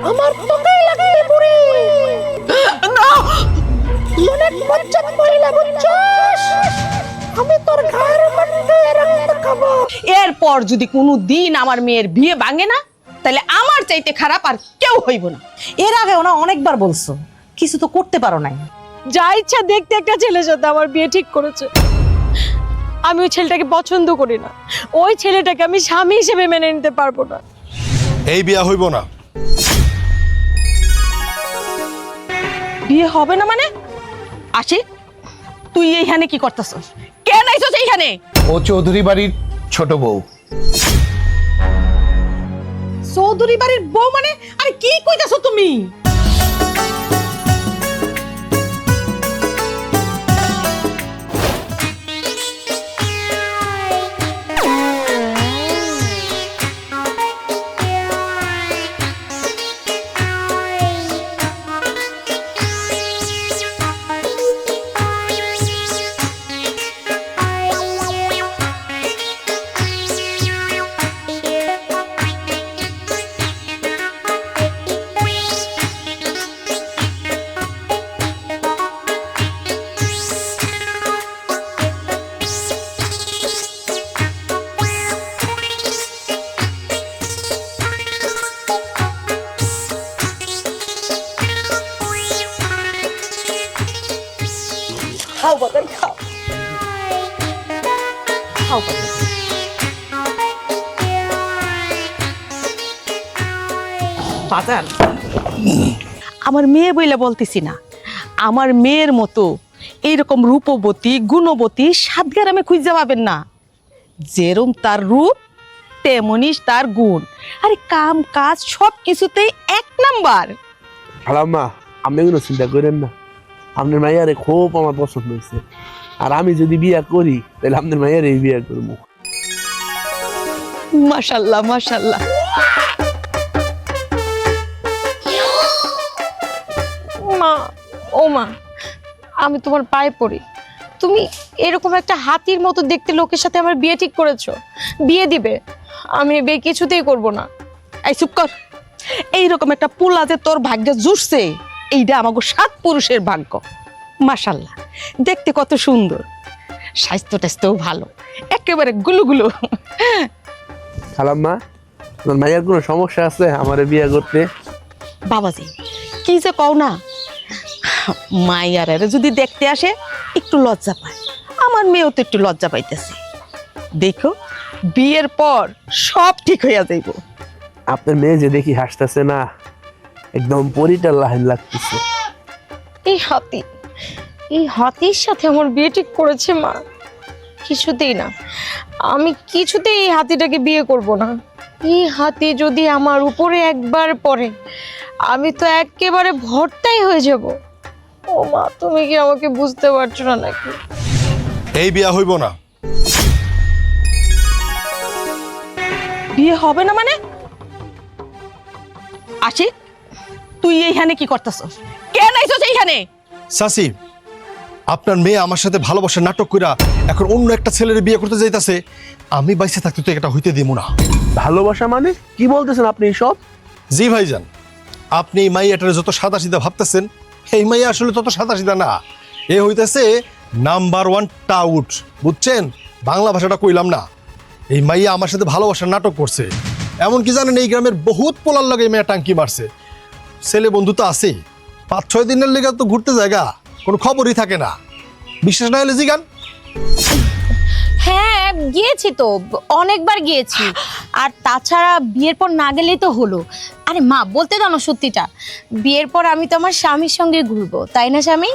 আমার তোকে লাগবে বুড়ি। না অনেক বজ্জাত মহিলা বুঝছস, আমি তোর ঘাড় মধ্যে রক্ত খাবো। এরপর যদি কোনো দিন আমার মেয়ের বিয়ে ভাঙে না, তাহলে আমার চাইতে খারাপ আর কেউ হইব না। এর আগে ওনা অনেকবার বলছো, কিছু তো করতে পারো নাই। যা ইচ্ছা দেখতে একটা ছেলের সাথে আমার বিয়ে ঠিক করেছে। আমি ওই ছেলেটাকে পছন্দ করি না, ওই ছেলেটাকে আমি স্বামী হিসেবে মেনে নিতে পারবো না। এই বিয়া হইব না। বিয়ে হবে না মানে? আশিক, তুই এইখানে কি করতেছস? কেন আইছস এইখানে? ও চৌধুরী বাড়ির ছোট বউ। চৌধুরী বাড়ির বউ মানে? আরে কি কইতাছো তুমি? খাও বাদাম খাও, খাও বাদাম। বাজান, আমার মেয়ে বইলে বলতেছি না, আমার মেয়ের মতো এইরকম রূপবতী গুণবতী সাত গ্রামে খুঁজে পাবেন না। যেরম তার রূপ তেমনি তার গুণ, আরে কাম কাজ সব কিছুতেই এক নাম্বার। খালাম্মা, আপনি কোনো চিন্তা করেন না, আপনার মাইয়ারে খুব আমার পছন্দ হয়েছে। আর আমি যদি বিয়া করি তাহলে আপনার মাইয়ারে বিয়া করবো। মাশাআল্লাহ মাশাআল্লাহ। মা, ও মা, আমি তোমার পায়ে পড়ি, তুমি এরকম একটা হাতির মতো দেখতে লোকের সাথে আমার বিয়ে ঠিক করেছো, বিয়ে দিবে। আমি বিয়ে কিছুতেই করব না। এই চুপ কর। এইরকম একটা পোলা যে তোর ভাগ্যে জুটছে, এইটা আমাকে সাত পুরুষের ভাগ্য। মাশাআল্লাহ, দেখতে কত সুন্দর, স্বাস্থ্য টাস্থ্যও ভালো, একেবারে গুলুগুলো। খালাম্মা, আপনার মাইয়ার কোনো সমস্যা আছে আমারে বিয়া করতে? বাবাজি, কি যে কও না, মাইয়ারে যদি দেখতে আসে একটু লজ্জা পায়, আমার মেয়েও তো একটু লজ্জা পাইতেছে। দেখো বিয়ের পর সব ঠিক হইয়া যাইব। আপনার মেয়ে যে দেখি হাসতেছে না, একদম পরিটার লাইন লাগতেছে। এই হাতি, এই হাতির সাথে আমার বিয়ে ঠিক করেছে মা। কিছুতেই না, আমি কিছুতেই এই হাতিটাকে বিয়ে করব না। এই হাতি যদি আমার উপরে একবার পড়ে, আমি তো একেবারে ভর্তাই হয়ে যাব। ও মা, তুমি কি আমাকে বুঝতে পারছো না নাকি? এই বিয়া হইব না। বিয়ে হবে না মানে? আশিক, তুই এইখানে কি করতেছস? কেন আইছস এইখানে? চাচি, আপনার মেয়ে আমার সাথে ভালোবাসার নাটক কইরা এখন অন্য একটা ছেলের বিয়ে করতে যাইতাছে। আমি বাইসে থাকতে তো এটা হইতে দিব না। ভালোবাসা মানে কি বলতেছেন আপনি সব? জি ভাইজান, আপনি এই মাইয়াটারে যত সাদা সিধা ভাবতেছেন, এই মাইয়া আসলে তত সাদা সিধা না। এ হইতেছে নাম্বার 1 টাউট, বুঝছেন? বাংলা ভাষাটা কইলাম না। এই মাইয়া আমার সাথে ভালোবাসার নাটক করছে। এমন কি জানেন, এই গ্রামের বহুত পোলার লাগে এই মেয়ে টাঙ্কি মারছে। ছেলে বন্ধু তো আছেই, 5-6 দিনের লেগে তো ঘুরতে জায়গা কোনো খবরই থাকে না। বিশ্বাস না হলে জিগান। হ্যাঁ গিয়েছি তো, অনেকবার গিয়েছি। আর তাছাড়া বিয়ের পর না গেলেই তো হলো। আরে মা, বলতে দাও না সত্যিটা, বিয়ের পর আমি তো আমার স্বামীর সঙ্গে ঘুরবো, তাই না স্বামী?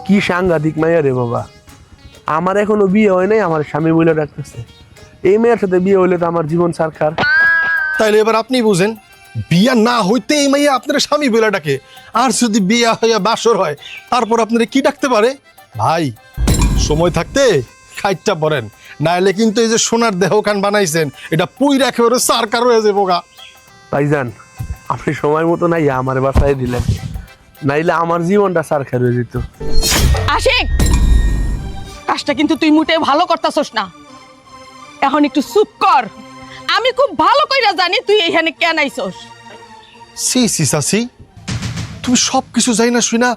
কি সাংঘাতিক মাইয়া রে বাবা, আমার এখনো বিয়ে হয় নাই, আমার স্বামী বলে ডাকতেছে। এই মেয়ের সাথে বিয়ে হইলে তো আমার জীবন সারখার। তাইলে এবার আপনি বুঝেন, বিয়া না হইতে এই মাইয়া আপনার স্বামী বলে ডাকে, আর যদি বিয়া হইয়া বাসর হয় তারপর আপনারা কি ডাকতে পারে? ভাই, সময় থাকতে খাইটটা পড়েন, নাইলে কিন্তু এই যে সোনার দেহখান বানাইছেন এটা পুইরা একেবারে সারকার হয়ে যাবো গা। ভাইজান, আপনি সময় মতো নাই আমার বাসায় দিলেন, নাইলে আমার জীবনটা সারখার হয়ে যেত। আশিক, কাজটা কিন্তু তুই মোটেও ভালো করতেছস না। এখন একটু চুপ কর। আমি খুব ভালো কইরা জানি তুই এইখানে কেন আইছস। সি সি চাচি, তুমি সব কিছু যাই না শুই না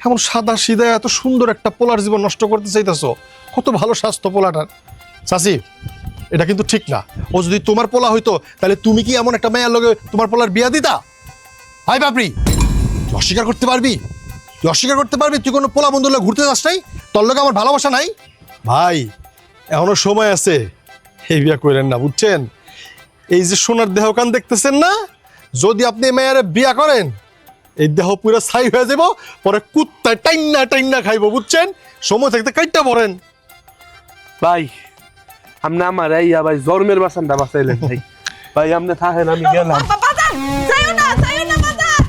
এমন সাদা সিধা এত সুন্দর একটা পোলার জীবন নষ্ট করতে চাইতেছো। কত ভালো স্বাস্থ্য পোলাটার। চাচি, এটা কিন্তু ঠিক না। ও যদি তোমার পোলা হইতো তাহলে তুমি কি এমন একটা মেয়ের লগে তোমার পোলার বিয়া দিতা? হাই বাপরি, তুই অস্বীকার করতে পারবি? তুই অস্বীকার করতে পারবি তুই কোনো পোলা বন্ধুর লগে ঘুরতে যাস নাই? তোর লগে আমার ভালোবাসা নাই? ভাই, এখনো সময় আছে, এই বিয়া করেন না, বুঝছেন? এই যে সোনার দেহ কান দেখতেছেন না, যদি আপনি মেয়ের বিয়া করেন এই দেহ পুরো ছাই হয়ে যাব, পরে কুত্তায় টাইন্না টাইন্না খাইবো, বুঝছেন? সময় থাকতে কাইটটা পড়েন। ভাই আপনি আমার এই ভাই জন্মের বাসানটা বাঁচাইলেন ভাই। ভাই আপনি থাকেন, আমি গেলাম। বাজার যাইও না বাজার,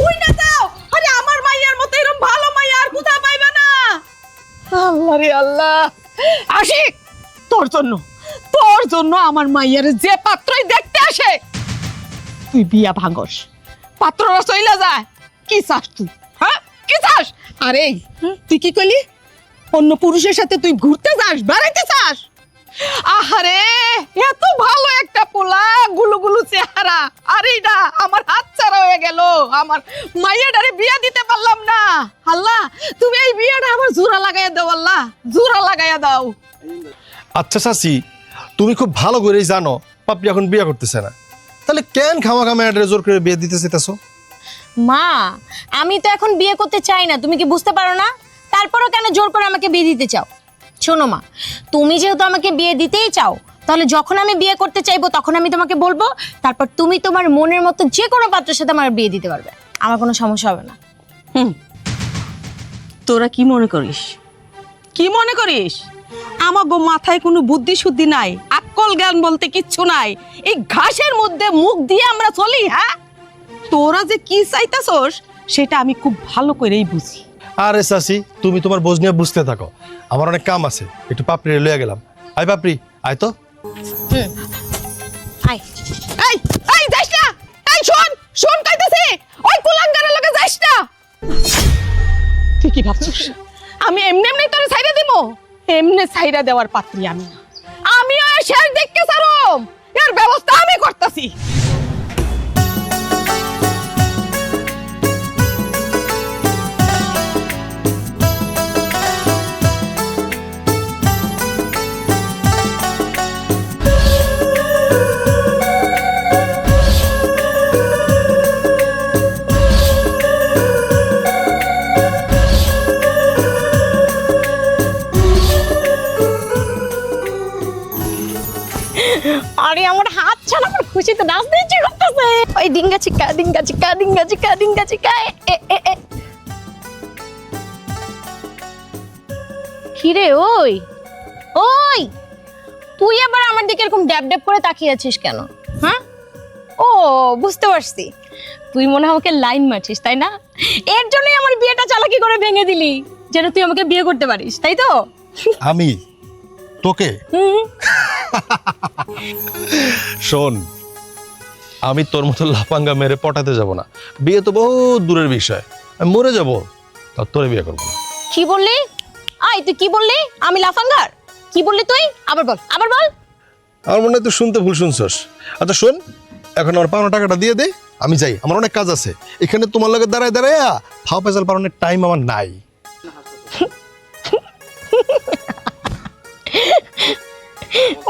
কই না যাও। আরে আমার মাইয়ার মতো এরকম ভালো মাইয়া আর কোথাও পাইবা না। আল্লাহ রে আল্লাহ, আশিক তোর জন্য আমার মাইয়ার যে পাত্রই দেখতে আসে তুই বিয়া ভাঙস, পাত্ররা চইলা যায়। কি চাস তুই? হ্যাঁ কি চাস? আরে তুই কি কইলি? অন্য পুরুষের সাথে তুই ঘুরতে যাস, বেড়াইতে চাস? আহারে এত ভালো একটা পোলা, গুলু গুলু চেহারা, আরে না আমার হাত ছাড়া হয়ে গেল। আমার মাইয়াটারে বিয়া দিতে পারলাম না। আল্লাহ তুমি এই বিয়াটা আমার জোড়া লাগাইয়া দাও, আল্লাহ জোড়া লাগাইয়া দাও। আচ্ছা চাচি, তুমি খুব ভালো করেই জানো পাপড়ি এখন বিয়ে করতেছে না, তাহলে কেন খামাখা মেয়েটারে জোর করে বিয়ে দিতে চাইতেছো? মা, আমি তো এখন বিয়ে করতে চাই না, তুমি কি বুঝতে পারো না? তারপরও কেন জোর করে আমাকে বিয়ে দিতে চাও? শোনো মা, তুমি যেহেতু আমাকে বিয়ে দিতেই চাও, তাহলে যখন আমি বিয়ে করতে চাইবো তখন আমি তোমাকে বলবো, তারপর তুমি তোমার মনের মতো যে কোনো পাত্রের সাথে আমার বিয়ে দিতে পারবে, আমার কোনো সমস্যা হবে না। তোরা কি মনে করিস? আমার গো মাথায় কোনো বুদ্ধি শুদ্ধি নাই, আকল জ্ঞান বলতে কিচ্ছু নাই। এই ঘাসের মধ্যে মুখ দিয়ে আমরা চলি। হ্যাঁ, তোরা যে কি চাইতাছস সেটা আমি খুব ভালো করেই বুঝি। আরে চাচি, তুমি তোমার বোঝ নিয়ে বুঝতে থাকো, আমার অনেক কাম আছে, একটু পাপড়ি লইয়া গেলাম। আয় পাপড়ি, আয় তো। আয়। এই যাইস না, এই শোন কইতেছি, ওই কুলাঙ্গারের লগে যাইস না। তুই কি ভাবছিস আমি এমনি তোরে ছাইরা দিব? এমনি ছাইরা দেওয়ার পাত্রী আমি না। আমিও শেষ দেখকে সারম, এর ব্যবস্থা আমি করতেছি। আরে আমার হাত ছাড়া আমার খুশিতে নাচতে ইচ্ছে করতেছে। ওই ডিঙ্গা চিকা ডিঙ্গা চিকা ডিঙ্গা চিকা ডিঙ্গা চিকা। কিরে ওই ওই, তুই আবার আমার দিকে এরকম ড্যাব ড্যাব করে তাকিয়ে আছিস কেন? হ্যাঁ, ও বুঝতে পারছি, তুই মনে হয় আমাকে লাইন মারছিস, তাই না? এর জন্যই আমার বিয়েটা চালাকি করে ভেঙে দিলি, যেন তুই আমাকে বিয়ে করতে পারিস, তাই তো? আমি তোকে? শোন, আমি তোর মতো লাফাঙ্গা মেরে পটাতে যাব না, বিয়ে তো বহু দূরের বিষয়, আমি মরে যাব, তা তোরে বিয়ে করবো। কি বললি? আয়, তুই কি বললি? আমি লাফাঙ্গার? কি বললি তুই? আবার বল। আমার মনে হয় তুই শুনতে ভুল শুনছস। আচ্ছা শোন, এখন আমার পাওনা টাকাটা দিয়ে দে, আমি যাই, আমার অনেক কাজ আছে এখানে। তোমার লগে দাঁড়ায় দাঁড়ায় ফাও পেঁচাল পালনের টাইম আমার নাই।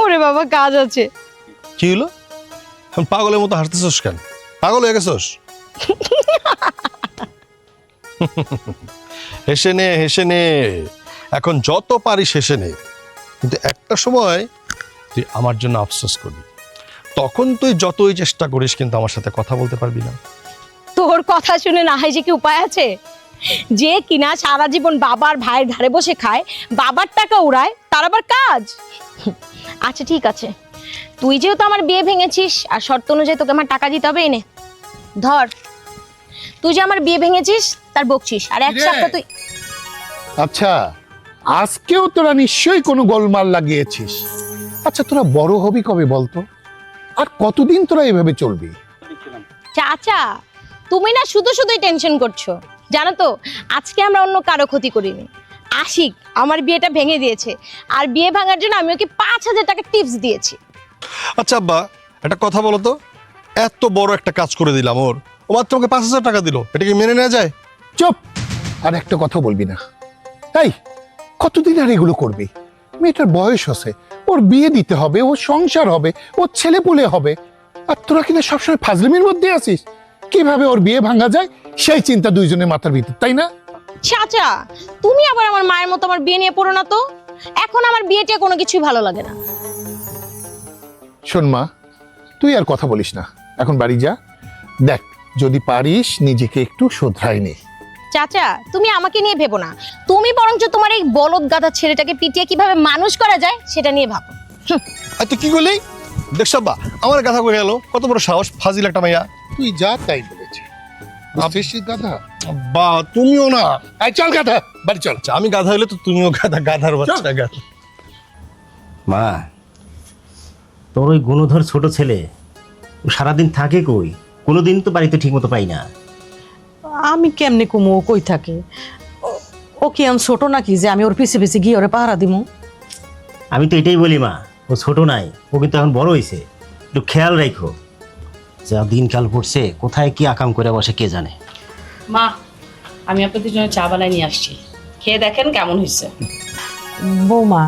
ওরে বাবা, কাজ আছে। কি হলো? এখন পাগলের মতো হাসতেছস কেন? পাগল হয়ে গেছস? হেসে নে, এখন যত পারিস হেসে নে, কিন্তু একটা সময় তুই আমার জন্য আফসোস করবি, তখন তুই যতই চেষ্টা করিস কিন্তু আমার সাথে কথা বলতে পারবি না। তোর কথা শুনে না হয় যে কি উপায় আছে? যে কিনা সারা জীবন বাবার ভাইয়ের ধারে বসে খায়, বাবার টাকা উড়ায়, তার আবার কাজ? আচ্ছা ঠিক আছে, তুই যেহেতু আমার বিয়ে ভেঙেছিস আর শর্ত অনুযায়ী তোকে আমার টাকা দিতে হবে, এনে ধর। তুই যে আমার বিয়ে ভেঙেছিস তার বকছিস, আর এক সপ্তাহ তুই। আচ্ছা, আজকেও তোরা নিশ্চয়ই কোনো গোলমাল লাগিয়েছিস। আচ্ছা, তোরা বড় হবি কবে বলতো? আর কতদিন তোরা এভাবে চলবি? চাচা, তুমি না শুধু শুধুই টেনশন করছো। জানো তো, আজকে আমরা অন্য কারো ক্ষতি করিনি। আশিক আমার বিয়েটা ভেঙে দিয়েছে, আর বিয়ে ভাঙার জন্য আমি ওকে 5,000 টাকা টিপস দিয়েছি। আচ্ছা আব্বা, একটা কথা বলো তো, এত বড় একটা কাজ করে দিলাম ওর, ও মাত্র আমাকে 5,000 টাকা দিল, এটা কি মেনে নেওয়া যায়? চুপ, আর একটা কথা বলবি না। এই কতদিন আর এগুলো করবি? মেয়েটার বয়স আছে, ওর বিয়ে দিতে হবে, ওর সংসার হবে, ওর ছেলে পুলে হবে, আর তোরা কিনা সবসময় ফাজলামির মধ্যে আছিস। কিভাবে ওর বিয়ে ভাঙা যায় সেই চিন্তা দুইজনের মাথার ভিতর, তাই না? চাচা, তুমি আবার আমার মায়ের মতো আমার বিয়ে নিয়ে পড়ো না তো। এখন আমার বিয়েটা কোনো কিছুই ভালো লাগে না। শোন মা, তুই আর কথা বলিস না, এখন বাড়ি যা। দেখ, যদি পারিস নিজেকে একটু শোধরাই নে। চাচা, তুমি আমাকে নিয়ে ভেবো না, তুমি বরঞ্চ তোমার এই বলদ গাধা ছেলেটাকে পিটিয়ে কিভাবে মানুষ করা যায় সেটা নিয়ে ভাবো। আর তুই কি করলি? দেখছ বা আমার কথা কয়ে গেল, কত বড় সাহস, ফাজিল একটা মাইয়া। তুই যা তাই বলেছে, বুঝছিস গাধা? বা তুমিও না। এই চল গাধা, বাড়ি চল। আচ্ছা, আমি গাধা হইলে তো তুমিও গাধা, গাধার বাচ্চা গাধা। মা, তোর ওই গুণধর ছোট ছেলে ও সারাদিন থাকে কই? কোনোদিন তো বাড়িতে ঠিক মতো পাই না। আমি কেমনে কুমু, ও কই থাকে? ও কি আমি ছোট নাকি যে আমি ওর পিছে পিছে গিয়ে ওরে পাহারা দিমু? আমি তো এটাই বলি মা, ও ছোট নাই, ও কিন্তু এখন বড় হয়েছে, একটু খেয়াল রাখো। যা দিনকাল পড়ছে, কোথায় কি আকাম করে বসে কে জানে। মা, আমি আপনাদের জন্য চা বানাই নিয়ে আসছি, খেয়ে দেখেন কেমন হয়েছে। বৌমা,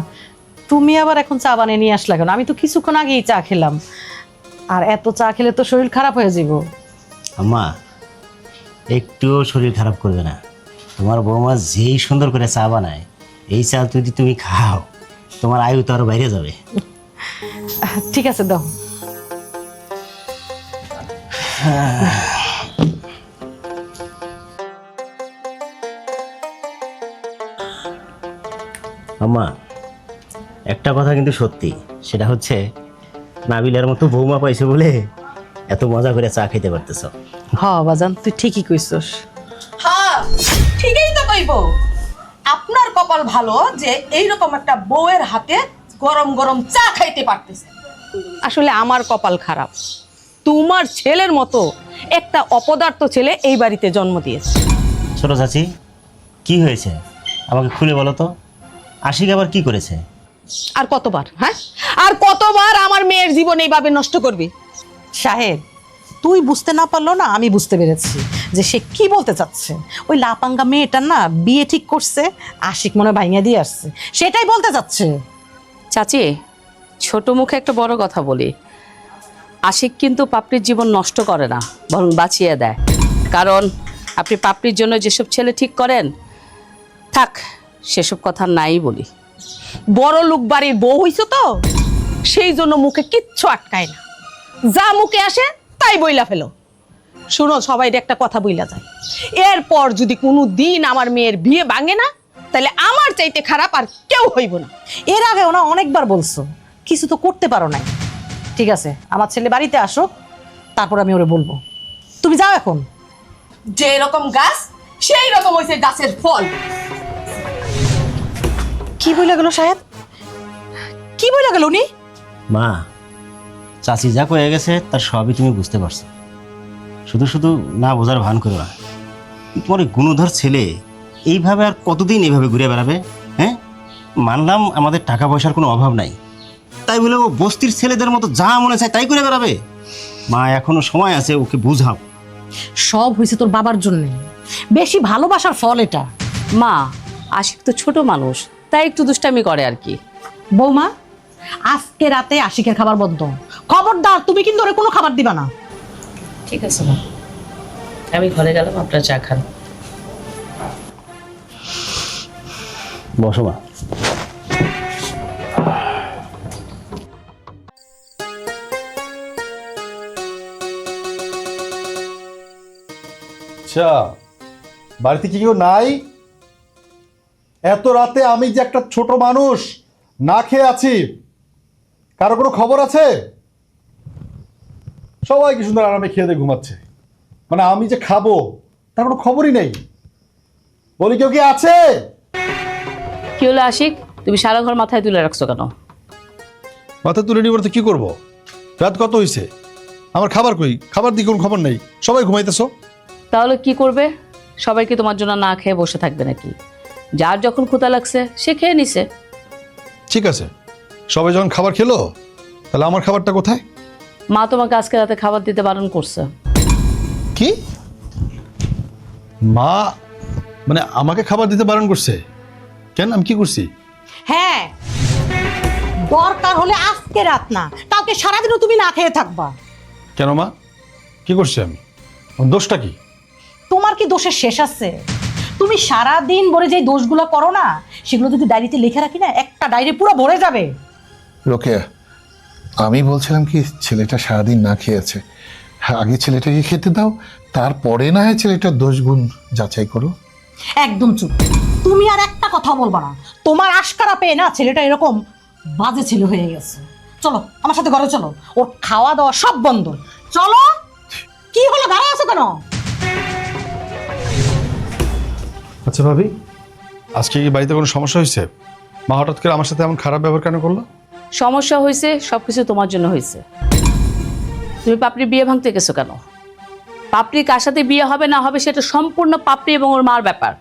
তুমি আবার এখন চা বানিয়ে নিয়ে আসলা কেন? আমি তো কিছুক্ষণ আগেই চা খেলাম, আর এত চা খেলে তো শরীর খারাপ হয়ে যাব। আম্মা, একটুও শরীর খারাপ করবে না। তোমার বৌমা যেই সুন্দর করে চা বানায়, এই চা যদি তুমি খাও, তোমার আয়ু তো আরো বাইরে যাবে। ঠিক আছে, দাও। আম্মা, একটা কথা কিন্তু সত্যি, সেটা হচ্ছে নাবিলার মতো বৌমা পাইছে বলে এত মজা করে চা খেতে পারতেছ। হ বাজান, তুই ঠিকই কইছস। হ্যাঁ, ঠিকই তো কইব। আপনার কপাল ভালো যে এইরকম একটা বউয়ের হাতে গরম গরম চা খাইতে পারতেছে। আসলে আমার কপাল খারাপ, তোমার ছেলের মতো একটা অপদার্থ ছেলে এই বাড়িতে জন্ম দিয়েছে। ছোট চাচি, কি হয়েছে আমাকে খুলে বলো তো? আশিক আবার কি করেছে? আর কতবার, হ্যাঁ, আর কতবার আমার মেয়ের জীবন এইভাবে নষ্ট করবি? সাহেব, তুই বুঝতে না পারলো না, আমি বুঝতে পেরেছি যে সে কি বলতে চাচ্ছে। ওই লাপাঙ্গা মেয়েটার না বিয়ে ঠিক করছে, আশিক মনে ভাঙিয়ে দিয়ে আসছে, সেটাই বলতে চাচ্ছে। চাচি, ছোট মুখে একটা বড় কথা বলি, আশিক কিন্তু পাপড়ির জীবন নষ্ট করে না, বরং বাঁচিয়ে দেয়। কারণ আপনি পাপড়ির জন্য যেসব ছেলে ঠিক করেন, থাক সেসব কথা নাই বলি। বড় লোক বাড়ির বউ হইছো তো, সেই জন্য মুখে কিচ্ছু আটকায় না, যা মুখে আসে তাই বইলা ফেলো। শুনো, সবাই একটা কথা বইলা যায়, এরপর যদি কোনো দিন আমার মেয়ের বিয়ে ভাঙে না, তাহলে আমার চাইতে খারাপ আর কেউ হইব না। এর আগে ওনা অনেকবার বলছো, কিছু তো করতে পারো নাই। ঠিক আছে, আমার ছেলে বাড়িতে আসো, তারপর আমি ওরে বলবো। তুমি যাও এখন। যে রকম গাছ সেই রকম হইছে গাছের ফল। কি বলে গেল সাহেব? কি বলে গেল উনি? মা, চাচি যা কয়ে গেছে তার সবই তুমি বুঝতে পারছো, শুধু শুধু না বোঝার ভান করো না। তোমার ওই গুণধর ছেলে এইভাবে আর কতদিন এইভাবে ঘুরে বেড়াবে? হ্যাঁ, মানলাম আমাদের টাকা পয়সার কোনো অভাব নাই, তাই বলে ও বস্তির ছেলেদের মতো যা মনে চায় তাই করে বেড়াবে? মা, এখনো সময় আছে, ওকে বুঝাও। সব হয়েছে তোর বাবার জন্য, বেশি ভালোবাসার ফল এটা। মা, আশিক তো ছোট মানুষ, তাই একটু দুষ্টামি করে আর কি। বৌমা, আজকে রাতে আশিকের খাবার বন্ধ, খবরদার। তুমি কিন্তু ওরে কোনো খাবার দিবা না। ঠিক আছে মা, আমি ঘরে গেলাম, আপনার চা খান। বসো মা। আচ্ছা, বাড়িতে কি কেউ নাই? এত রাতে আমি যে একটা ছোট মানুষ না খেয়ে আছি, কারো কোনো খবর আছে? সবাই কি সুন্দর আরামে খেয়ে দিয়ে ঘুমাচ্ছে, মানে আমি যে খাবো তার কোনো খবরই নেই। বলি, কেউ কি আছে? কি হলো আশিক, তুমি সারা ঘর মাথায় তুলে রাখছো কেন? মাথা তুলে নিবার তো কি করবো? রাত কত হয়েছে, আমার খাবার কই? খাবার দিয়ে কোনো খবর নেই, সবাই ঘুমাইতেছো। তাহলে কি করবে? সবাই কি তোমার জন্য না খেয়ে বসে থাকবে নাকি? যার যখন ক্ষুধা লাগছে সে খেয়ে নিছে। ঠিক আছে, সবাই যখন খাবার খেলো, তাহলে আমার খাবারটা কোথায়? মা তোমাকে আজকে রাতে খাবার দিতে বারণ করছে। কি মা মানে আমাকে খাবার দিতে বারণ করছে? কেন, আমি কি করছি? হ্যাঁ, দরকার হলে আজকে রাত না, কালকে সারাদিনও তুমি না খেয়ে থাকবা। কেন মা, কি করছি আমি? আমার দোষটা কি? তোমার কি দোষের শেষ আছে? তুমি সারাদিন ভরে যে দোষগুলো করো না, সেগুলো যদি ডায়েরিতে লিখে রাখি না, একটা ডায়েরি পুরো ভরে যাবে। রোকেয়া, আমি বলছিলাম কি, ছেলেটা সারাদিন না খেয়েছে, আগে ছেলেটাকে খেতে দাও, তারপরে না হয় ছেলেটার দোষ গুণ যাচাই করো। একদম চুপ, তুমি আর একটা কথা বলবা না। তোমার আশকারা পেয়ে না ছেলেটা এরকম বাজে ছেলে হয়ে গেছে। চলো আমার সাথে ঘরে চলো, ওর খাওয়া দাওয়া সব বন্ধ। চলো। কি হলো, দাঁড়ায় আছো কেন? আচ্ছা ভাবি, আজকে কি বাড়িতে কোনো সমস্যা হয়েছে? মা হঠাৎ করে আমার সাথে এমন খারাপ ব্যবহার কেন করলো? সমস্যা হয়েছে, সবকিছু তোমার জন্য হয়েছে। তুমি পাপড়ির বিয়ে ভাঙতে গেছো কেন? পাপড়ি কার সাথে বিয়ে হবে না হবে সেটা সম্পূর্ণ পাপড়ি এবং ওর মার ব্যাপার।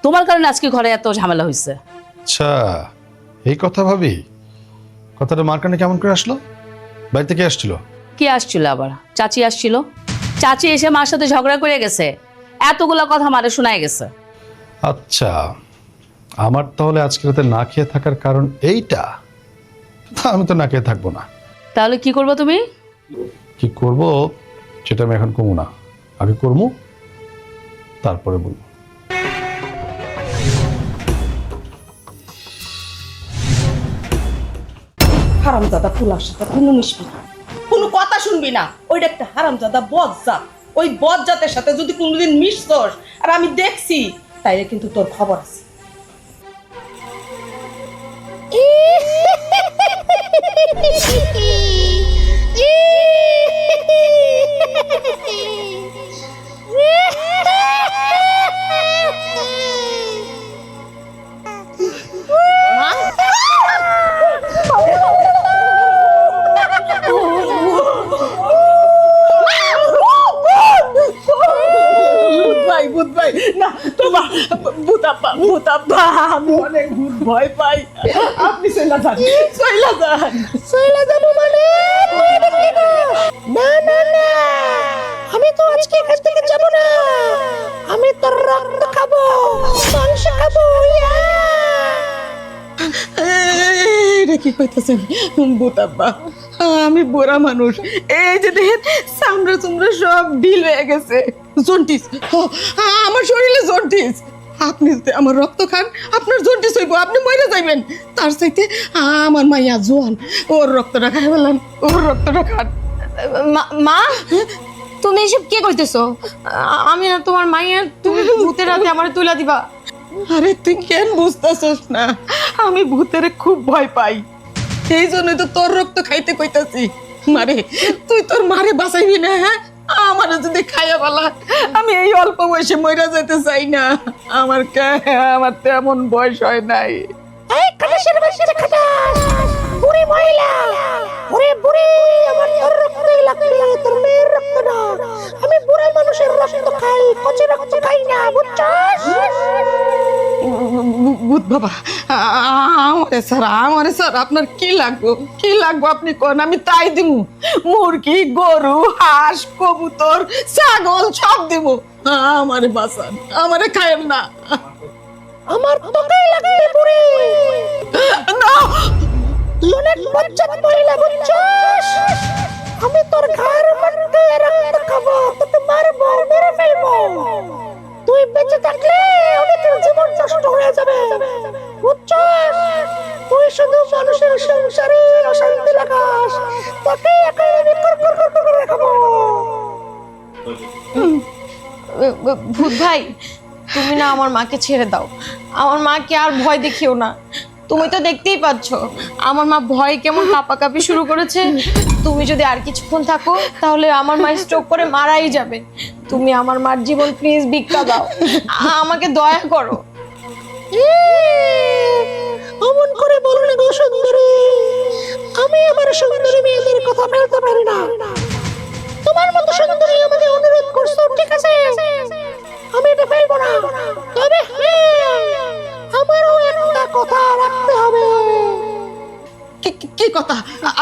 তোমার কারণে আজকে ঘরে এত ঝামেলা হয়েছে। আচ্ছা, এই কথা ভাবি, কথাটা মার কানে কেমন করে আসলো? বাড়িতে কে আসছিল? কি আসছিল আবার? চাচি আসছিল। চাচি এসে মার সাথে ঝগড়া করে গেছে, এতগুলা কথা মারে শোনায় গেছে। আচ্ছা, আমার তাহলে আজকে রাতে না খেয়ে থাকার কারণ এইটা? আমি তো না খেয়ে থাকবো না। তাহলে কি করবো তুমি? কি করব সেটা আমি এখন কমু না, আগে করবো তারপরে বলবো। হারামজাদা ফুলার সাথে কোনো মিশবি না, কোনো কথা শুনবি না। ওইটা একটা হারামজাদা বজ্জাত। ওই বজ্জাতের সাথে যদি কোনোদিন মিশছস আর আমি দেখছি, তাইলে কিন্তু তোর খবর আছে। আমি অনেক ভূত ভয় পাই। আপনি চইলা যান, চইলা যান। চইলা যাবো মানে? না না না, আমি তো আজকে এখান থেকে যাবো না। আমি তোর রক্ত খাবো, মাংস খাবো। এটা কি কইতেছেন ভূতাব্বা? আমি বুড়া মানুষ, এই যে দেখেন চামড়া চুমড়া সব ঢিল হয়ে গেছে। জন্ডিস, আমার শরীরে জন্ডিস। আপনি যদি আমার রক্ত খান, আপনার জন্ডিস হইব, আপনি মরে যাইবেন। তার চাইতে আমার মাইয়া জোয়ান, ওর রক্তটা খাই ফেলান, ওর রক্তটা খান। মা, তুমি এসব কি কইতেছো? আমি না তোমার মাইয়া, তুমি ভূতের হাতে আমার তুলা দিবা? আরে তুই কেন বুঝতেছস না? আমি ভূতের খুব ভয় পাই, এই জন্যই তো তোর রক্ত খাইতে কইতাছি। মারে, তুই তোর মারে বাঁচাইবি না? হ্যাঁ, আমারে যদি খাইয়া বলা, আমি এই অল্প বয়সে মইরা যেতে চাই না। আমার তো এমন বয়স হয় নাই। এই খাটাসের বাচ্চা খাটাস, বুড়ি মহিলা, ওরে বুড়ি, আমার তোর রক্তই লাগবে, তোর মেয়ের রক্ত না। আমি বুড়া মানুষের রক্ত খাই, কচি রক্ত খাই না, বুঝছস? ভূত বাবা, আমারে স্যার আপনার কি লাগবো? কি লাগবো আপনি কোন, আমি তাই দিমু। মুরগি, গরু, হাঁস, কবুতর, ছাগল সব দিব। আমারে বাঁচান, আমারে খায়েন না। আমার তোকেই লাগবে বুড়ি। না, তুই অনেক বজ্জাত মহিলা, বুঝছস? আমি তোর ঘর মধ্যে রক্ত খাবো, তোকে মারবো, মেরে ফেলবো। তুই বেঁচে থাকলে অনেকের জীবন নষ্ট হয়ে যাবে, বুঝছস? তুই শুধু মানুষের সংসারে অশান্তি লাগাস, তোকে একাই আমি করে খাবো। ভূত ভাই, তুমি না আমার মাকে ছেড়ে দাও। আমার মাকে আর ভয় দেখিও না। তুমি তো দেখতেই পাচ্ছ আমার মা ভয় কেমন কাঁপাকাঁপি শুরু করেছে। তুমি যদি আর কিছুক্ষণ থাকো, তাহলে আমার মা স্ট্রোক করে মারাই যাবে। তুমি আমার মার জীবন প্লিজ ভিক্ষা দাও, আমাকে দয়া করো। অমন করে বলো না গো সুন্দরী, আমি আমার সুন্দরী মেয়েদের কথা ফেলতে পারি না। তোমার মতো সুন্দরী আমাকে অনুরোধ করছো, ঠিক আছে, আমি এটা ফেলবো না। তবে আমারও একটা কথা রাখতে হবে। কি কথা?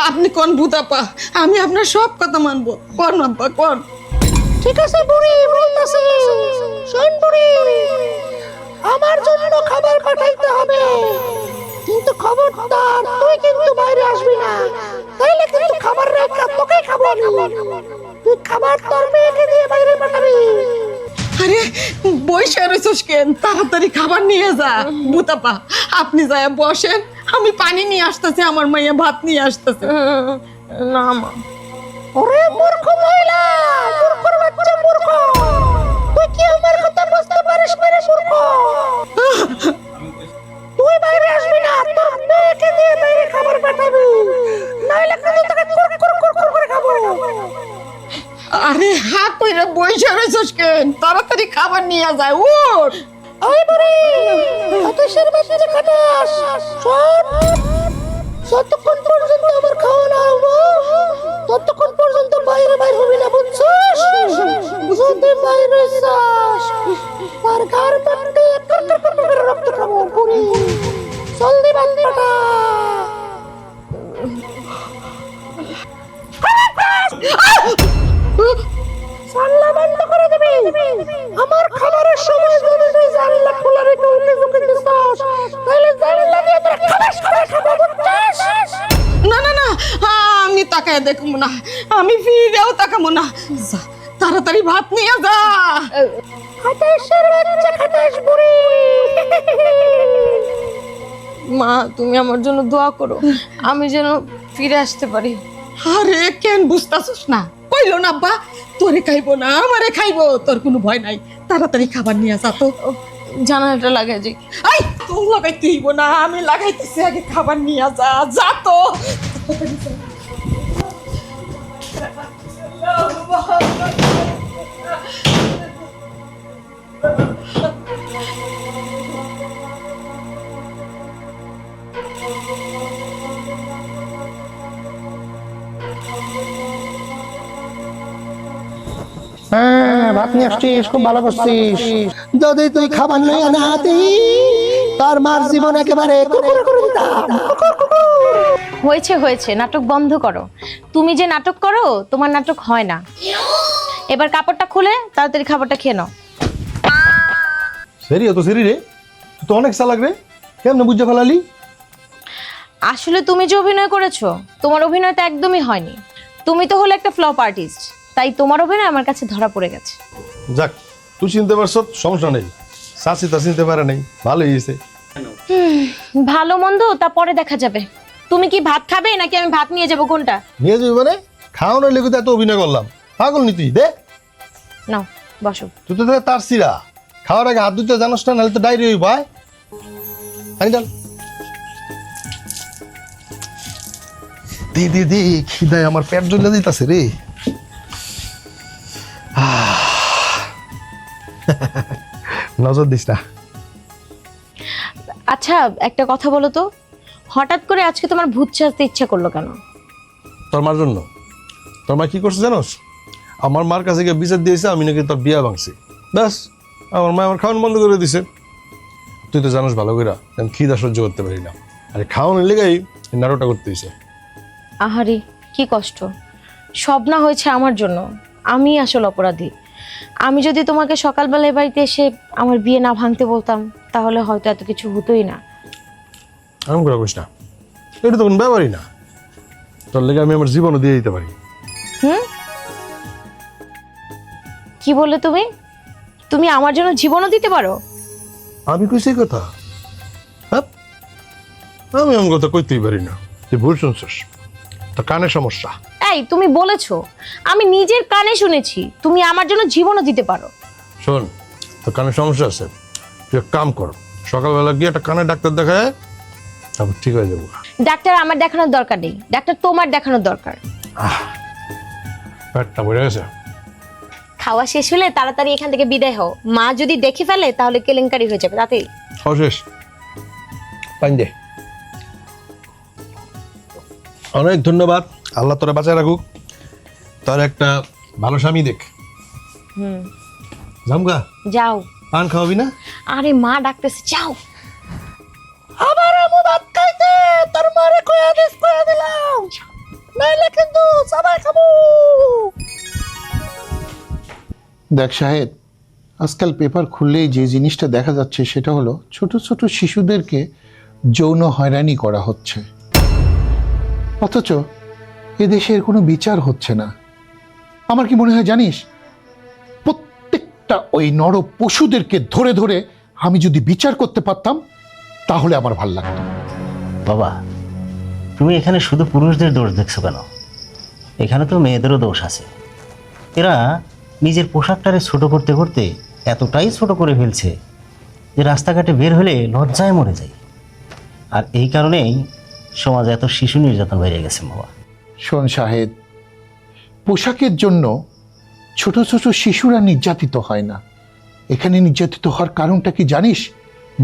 আপনি কোন ভূতাপা? আমি আপনার সব কথা মানবো। কোন আব্বা কোন? ঠিক আছে বুড়ি, বলতাছি। শোন বুড়ি, আমার জন্য খাবার পাঠাইতে হবে, কিন্তু খবরদার তুই কিন্তু বাইরে আসবি না, তাইলে কিন্তু খাবার রেখা তোকে খাবো আমি। তুই খাবার তোর মেয়েকে দিয়ে বাইরে পাঠাবি। আরে বসে রয়েছিস কেন? তাড়াতাড়ি খাবার নিয়ে যা। বুতাপা আপনি যায় বসেন, আমি পানি নিয়ে আসতেছি, আমার মাইয়া ভাত নিয়ে আসতেছে। না মা, ওরে মূর্খ মহিলা, মূর্খর বাচ্চা মূর্খ, তুই কি আমার কথা বুঝতে পারিস মেরে মূর্খ? তুই বাইরে আসবি না, তোর মেয়েকে দিয়ে বাইরে খাবার পাঠাবি, নাইলে কিন্তু তোকে কুরকুর করে খাবো। আরে হাত কইরা বসে রয়েছিস কেন? তাড়াতাড়ি খাবার নিয়ে যায়, উঠ। আই বুড়ি, হাতের বাচ্চা খাটাস, শোন, যতক্ষণ পর্যন্ত আমার খাওয়া না হবো ততক্ষণ পর্যন্ত বাইরে হবি না, বুঝছিস? যদি বাইরে যাস তার ঘর মধ্যে রক্ত খাবো বুড়ি। জলদি বান্ধি পাঠা। জানলা বন্ধ করে দিবি। আমার খাবারের সময় যদি তুই জানলা খোলা রেখে উঠে চোখে দিস, তাহলে জানলা দিয়ে তোর খাবার খাবো, বুঝছিস? না না না, আমি তাকায় দেখবো না, আমি ফিরেও তাকাবো না। যা, তাড়াতাড়ি ভাত নিয়ে যা। খাটাসের বাচ্চা খাটাস বুড়ি। মা তুমি আমার জন্য দোয়া করো, আমি যেন ফিরে আসতে পারি। আরে কেন বুঝতাছিস না? কইলো না আব্বা তোরে খাইবো না, আমারে খাইবো, তোর কোনো ভয় নাই। তাড়াতাড়ি খাবার নিয়ে যা তো। জানালাটা লাগাই যে আই তোর লাগাইতে হইব না, আমি লাগাইতেছি, আগে খাবার নিয়ে যা, যা তো। হ্যাঁ, ভাত নিয়ে আসছিস, খুব ভালো করছিস। যদি তুই খাবার লই না হাতি, তার মার জীবন একেবারে কুকুর করে দিতাম। হয়েছে হয়েছে, নাটক বন্ধ করো। তুমি যে নাটক করো, তোমার নাটক হয় না। এবার কাপড়টা খুলে তাড়াতাড়ি খাবারটা খেয়ে নাও। সেরি তো সেরি রে, তুই তো অনেক চালাক রে, কেমনে বুঝে ফেলালি? আসলে তুমি যে অভিনয় করেছো, তোমার অভিনয় তো একদমই হয়নি। তুমি তো হলো একটা ফ্লপ আর্টিস্ট, তাই তোমার অভিনয় আমার কাছে ধরা পড়ে গেছে। যাক, তুই চিনতে পারছ, সমস্যা নেই। চাচি তা চিনতে পারে নাই, ভালো হয়েছে। ভালো মন্দ তা পরে দেখা যাবে। তুমি কি ভাত খাবে নাকি আমি ভাত নিয়ে যাবো? কোনটা নিয়ে যাবি মানে? খাওয়ানোর লেগে তো এত অভিনয় করলাম, পাগল নি তুই? দে, নাও বসো। তুই তো তার সিরা, খাওয়ার আগে হাত ধুতে জানোস না, নাহলে তো ডায়রি হইব। আনি ডাল দি দি দি, খিদায় আমার পেট জ্বলে দিতেছে রে। নজর দিস না। আচ্ছা একটা কথা বলো তো, হঠাৎ করে আজকে তোমার ভূত সাজতে ইচ্ছা করলো কেন? তোর মার জন্য। তোর মা কি করছে জানোস? আমার মার কাছে গিয়ে বিচার দিয়েছে আমি নাকি তোর বিয়া ভাঙছি। ব্যাস, আমার মা আমার খাওয়ান বন্ধ করে দিছে। তুই তো জানোস ভালো করে আমি খিদা সহ্য করতে পারি না, আর খাওয়ানোর লেগেই নাটকটা করতে হয়েছে। আহারে কি কষ্ট, সব না হয়েছে আমার জন্য। আমি আসল অপরাধী। আমি যদি তোমাকে সকালবেলা এ বাড়িতে এসে আমার বিয়ে না ভাঙতে বলতাম, তাহলে হয়তো এত কিছু হতোই না। আমি করে করিস না, এটা তো কোনো ব্যাপারই না। তোর লেগে আমি আমার জীবনও দিয়ে দিতে পারি। হুম, কি বললে তুমি? তুমি আমার জন্য জীবনও দিতে পারো? আমি কইছি কথা? হ্যাঁ, আমি এমন কথা কইতেই পারি না। তুই ভুল শুনছিস, তোর কানে সমস্যা। এই তুমি বলেছো, আমি নিজের কানে শুনেছি তুমি আমার জন্য জীবনও দিতে পারো। শোন, তোর কানে সমস্যা আছে, তুই এক কাম কর, সকালবেলা গিয়ে একটা কানে ডাক্তার দেখায়, তারপর ঠিক হয়ে যাবো। ডাক্তার আমার দেখানোর দরকার নেই, ডাক্তার তোমার দেখানোর দরকার। পেটটা ভরে গেছে। খাওয়া শেষ হলে তাড়াতাড়ি এখান থেকে বিদায় হও। মা যদি দেখে ফেলে তাহলে কেলেঙ্কারি হয়ে যাবে। তাতে শেষ, পাইন দে। অনেক ধন্যবাদ, আল্লাহ তোরা বাঁচায় রাখুক। তোর একটা ভালো স্বামী দেখ। জামগা, যাও। পান খাওয়াবি না? আরে মা ডাকতেছে, যাও। আবার আমু ভাত খাইতে, তোর মারে কইয়া দিলাম। নাইলে কিন্তু সবাই খাবো। দেখ শাহেদ, আজকাল পেপার খুললেই যে জিনিসটা দেখা যাচ্ছে সেটা হলো ছোট ছোট শিশুদেরকে যৌন হয়রানি করা হচ্ছে, অথচ এদেশের কোনো বিচার হচ্ছে না। আমার কি মনে হয় জানিস, প্রত্যেকটা ওই নর পশুদেরকে ধরে ধরে আমি যদি বিচার করতে পারতাম তাহলে আমার ভাল লাগতো। বাবা, তুমি এখানে শুধু পুরুষদের দোষ দেখছো কেন? এখানে তো মেয়েদেরও দোষ আছে। এরা নিজের পোশাকটারে ছোট করতে করতে এতটাই ছোট করে ফেলছে যে রাস্তাঘাটে বের হলে লজ্জায় মরে যায়। আর এই কারণেই সমাজে এত শিশু নির্যাতন বেড়ে গেছে বাবা। শোন শাহেদ, পোশাকের জন্য ছোট ছোট শিশুরা নির্যাতিত হয় না। এখানে নির্যাতিত হওয়ার কারণটা কি জানিস?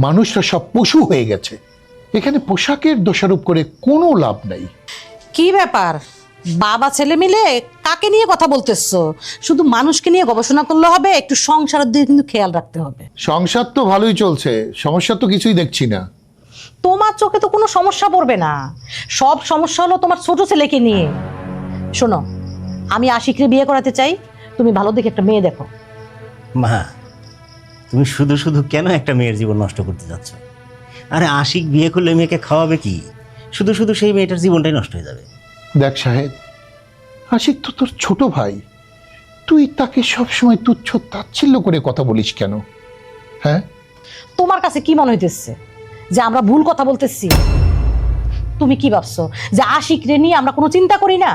মানুষরা সব পশু হয়ে গেছে। এখানে পোশাকের দোষারোপ করে কোনো লাভ নাই। কি ব্যাপার, বাবা ছেলে মিলে কাকে নিয়ে কথা বলতেছো? শুধু মানুষকে নিয়ে গবেষণা করলে হবে? একটু সংসারের দিকে কিন্তু খেয়াল রাখতে হবে। সংসার তো ভালোই চলছে, সমস্যা তো কিছুই দেখছি না। তোমার চোখে তো কোনো সমস্যা পড়বে না, সব সমস্যা হলো তোমার ছোট ছেলেকে নিয়ে। শোনো, আমি আশিকরে বিয়ে করাতে চাই, তুমি ভালো দেখে একটা মেয়ে দেখো। মা, তুমি শুধু শুধু কেন একটা মেয়ের জীবন নষ্ট করতে যাচ্ছ? আরে আশিক বিয়ে করলে মেয়েকে খাওয়াবে কি? শুধু শুধু সেই মেয়েটার জীবনটাই নষ্ট হয়ে যাবে। দেখ সাহেব, আশিক তো তোর ছোট ভাই, তুই তাকে সবসময় তুচ্ছ তাচ্ছিল্য করে কথা বলিস কেন? হ্যাঁ, তোমার কাছে কি মনে হইতেছে যে আমরা ভুল কথা বলতেছি? তুমি কি ভাবছো যে আশিক রে নিয়ে আমরা কোনো চিন্তা করি না?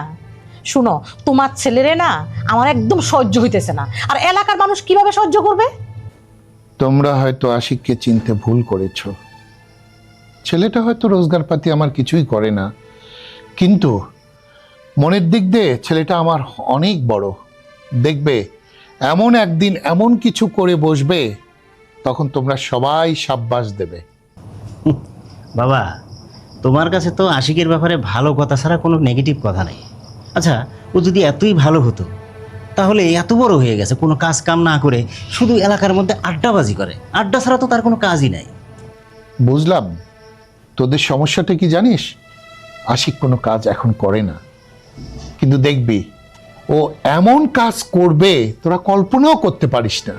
শুনো, তোমার ছেলেরে না আমার একদম সহ্য হইতেছে না, আর এলাকার মানুষ কিভাবে সহ্য করবে? তোমরা হয়তো আশিককে চিনতে ভুল করেছ। ছেলেটা হয়তো রোজগার পাতি আমার কিছুই করে না, কিন্তু মনের দিক দিয়ে ছেলেটা আমার অনেক বড়। দেখবে এমন একদিন এমন কিছু করে বসবে, তখন তোমরা সবাই সাব্বাস দেবে। বাবা, তোমার কাছে তো আশিকের ব্যাপারে ভালো কথা ছাড়া কোনো নেগেটিভ কথা নেই। আচ্ছা, ও যদি এতই ভালো হতো তাহলে এত বড় হয়ে গেছে কোনো কাজ কাম না করে শুধু এলাকার মধ্যে আড্ডাবাজি করে। আড্ডা ছাড়া তো তার কোনো কাজই নাই। বুঝলাম, তোদের সমস্যাটা কি জানিস? আশিক কোনো কাজ এখন করে না, কিন্তু দেখবি ও এমন কাজ করবে তোরা কল্পনাও করতে পারিস না।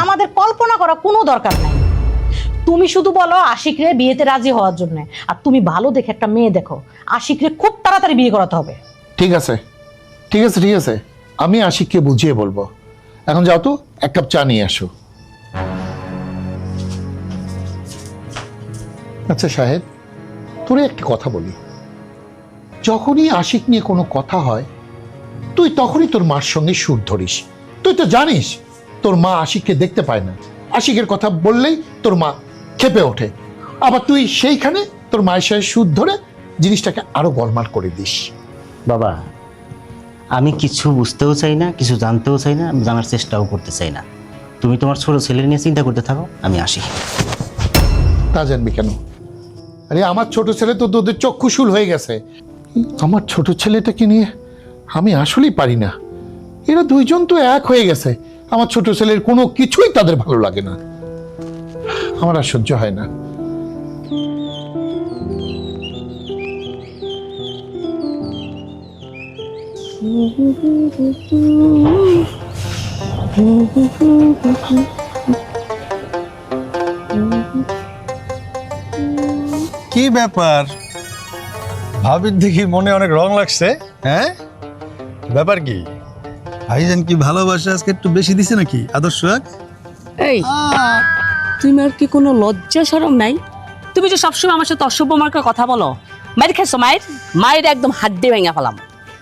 আমাদের কল্পনা করা কোনো দরকার নাই। তুমি শুধু বলো আশিকরে বিয়েতে রাজি হওয়ার জন্য, আর তুমি ভালো দেখে একটা মেয়ে দেখো। আশিকরে খুব তাড়াতাড়ি বিয়ে করাতে হবে। ঠিক আছে, ঠিক আছে, ঠিক আছে, আমি আশিককে বুঝিয়ে বলবো। এখন যাও তো, এক কাপ চা নিয়ে আসো। আচ্ছা সাহেব, তোরে একটা কথা বলি, যখনই আশিক নিয়ে কোনো কথা হয় তুই তখনই তোর মার সঙ্গে সুর ধরিস। তুই তো জানিস তোর মা আশিককে দেখতে পায় না, আশিকের কথা বললেই তোর মা ক্ষেপে ওঠে। আবার তুই সেইখানে তোর মায়ের সাথে সুর ধরে জিনিসটাকে আরো গোলমাল করে দিস। বাবা, আমি কিছু বুঝতেও চাই না, কিছু জানতেও চাই না, আমি জানার চেষ্টাও করতে চাই না। তুমি তোমার ছোট ছেলে নিয়ে চিন্তা করতে থাকো, আমি আসি। তা জানবি কেন? আরে আমার ছোট ছেলে তো তোদের চক্ষুশূল হয়ে গেছে। আমার ছোট ছেলেটাকে নিয়ে আমি আসলেই পারি না। এরা দুইজন তো এক হয়ে গেছে। আমার ছোট ছেলের কোনো কিছুই তাদের ভালো লাগে না, আমার আর সহ্য হয় না। কি ব্যাপার? ভাবির দেখি মনে অনেক রং লাগছে। হ্যাঁ, ব্যাপার কি? ভাইজান কি ভালোবাসা আজকে একটু বেশি দিছে নাকি? আদর্শ এই, তুমি আর কি কোনো লজ্জা শরম নাই? তুমি যে সবসময় আমার সাথে অসভ্য মার্কা কথা বলো। মায়ের খেয়েছো? মায়ের একদম হাড্ডি ভেঙে ফেলাম।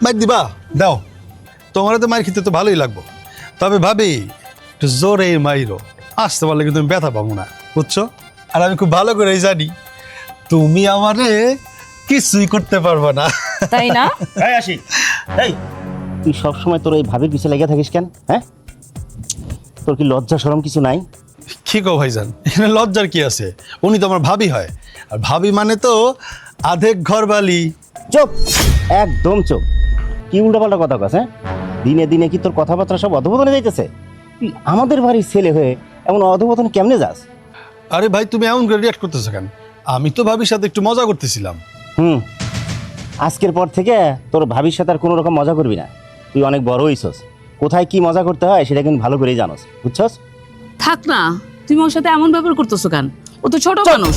মার দিবা? দাও, তোমার তো মায়ের খেতে তো ভালোই লাগবো। তবে ভাবি একটু জোরে মাইরো, আসতে পারলে কিন্তু আমি ব্যথা পাবো না, বুঝছো? আর আমি খুব ভালো করেই জানি তুমি আমারে কিছুই করতে পারবে না, তাই না? এই আসি, এই তুই সবসময় তোর এই ভাবির পিছে লেগে থাকিস কেন? হ্যাঁ, তোর কি লজ্জা শরম কিছু নাই? কি কও ভাইজান, এখানে লজ্জার কি আছে? উনি তো আমার ভাবি হয়, আর ভাবি মানে তো আধেক ঘর বালি। চুপ, একদম চুপ। কি উল্টাপাল্টা কথা কস? হ্যাঁ, দিনে দিনে কি তোর কথাবার্তা সব অধপতনে যাইতেছে? তুই আমাদের বাড়ির ছেলে হয়ে এমন অধপতনে কেমনে যাস? আরে ভাই, তুমি এমন করে রিয়াক্ট করতেছো কেন? আমি তো ভাবির সাথে একটু মজা করতেছিলাম। আজকের পর থেকে তোর ভাবির সাথে আর কোনো রকম মজা করবি না। তুই অনেক বড় হইছস, কোথায় কি মজা করতে হয় সেটা কিন্তু ভালো করেই জানোস, বুঝছস? থাক না, তুমি ওর সাথে এমন ব্যবহার করতেছো কেন? ও তো ছোট মানুষ।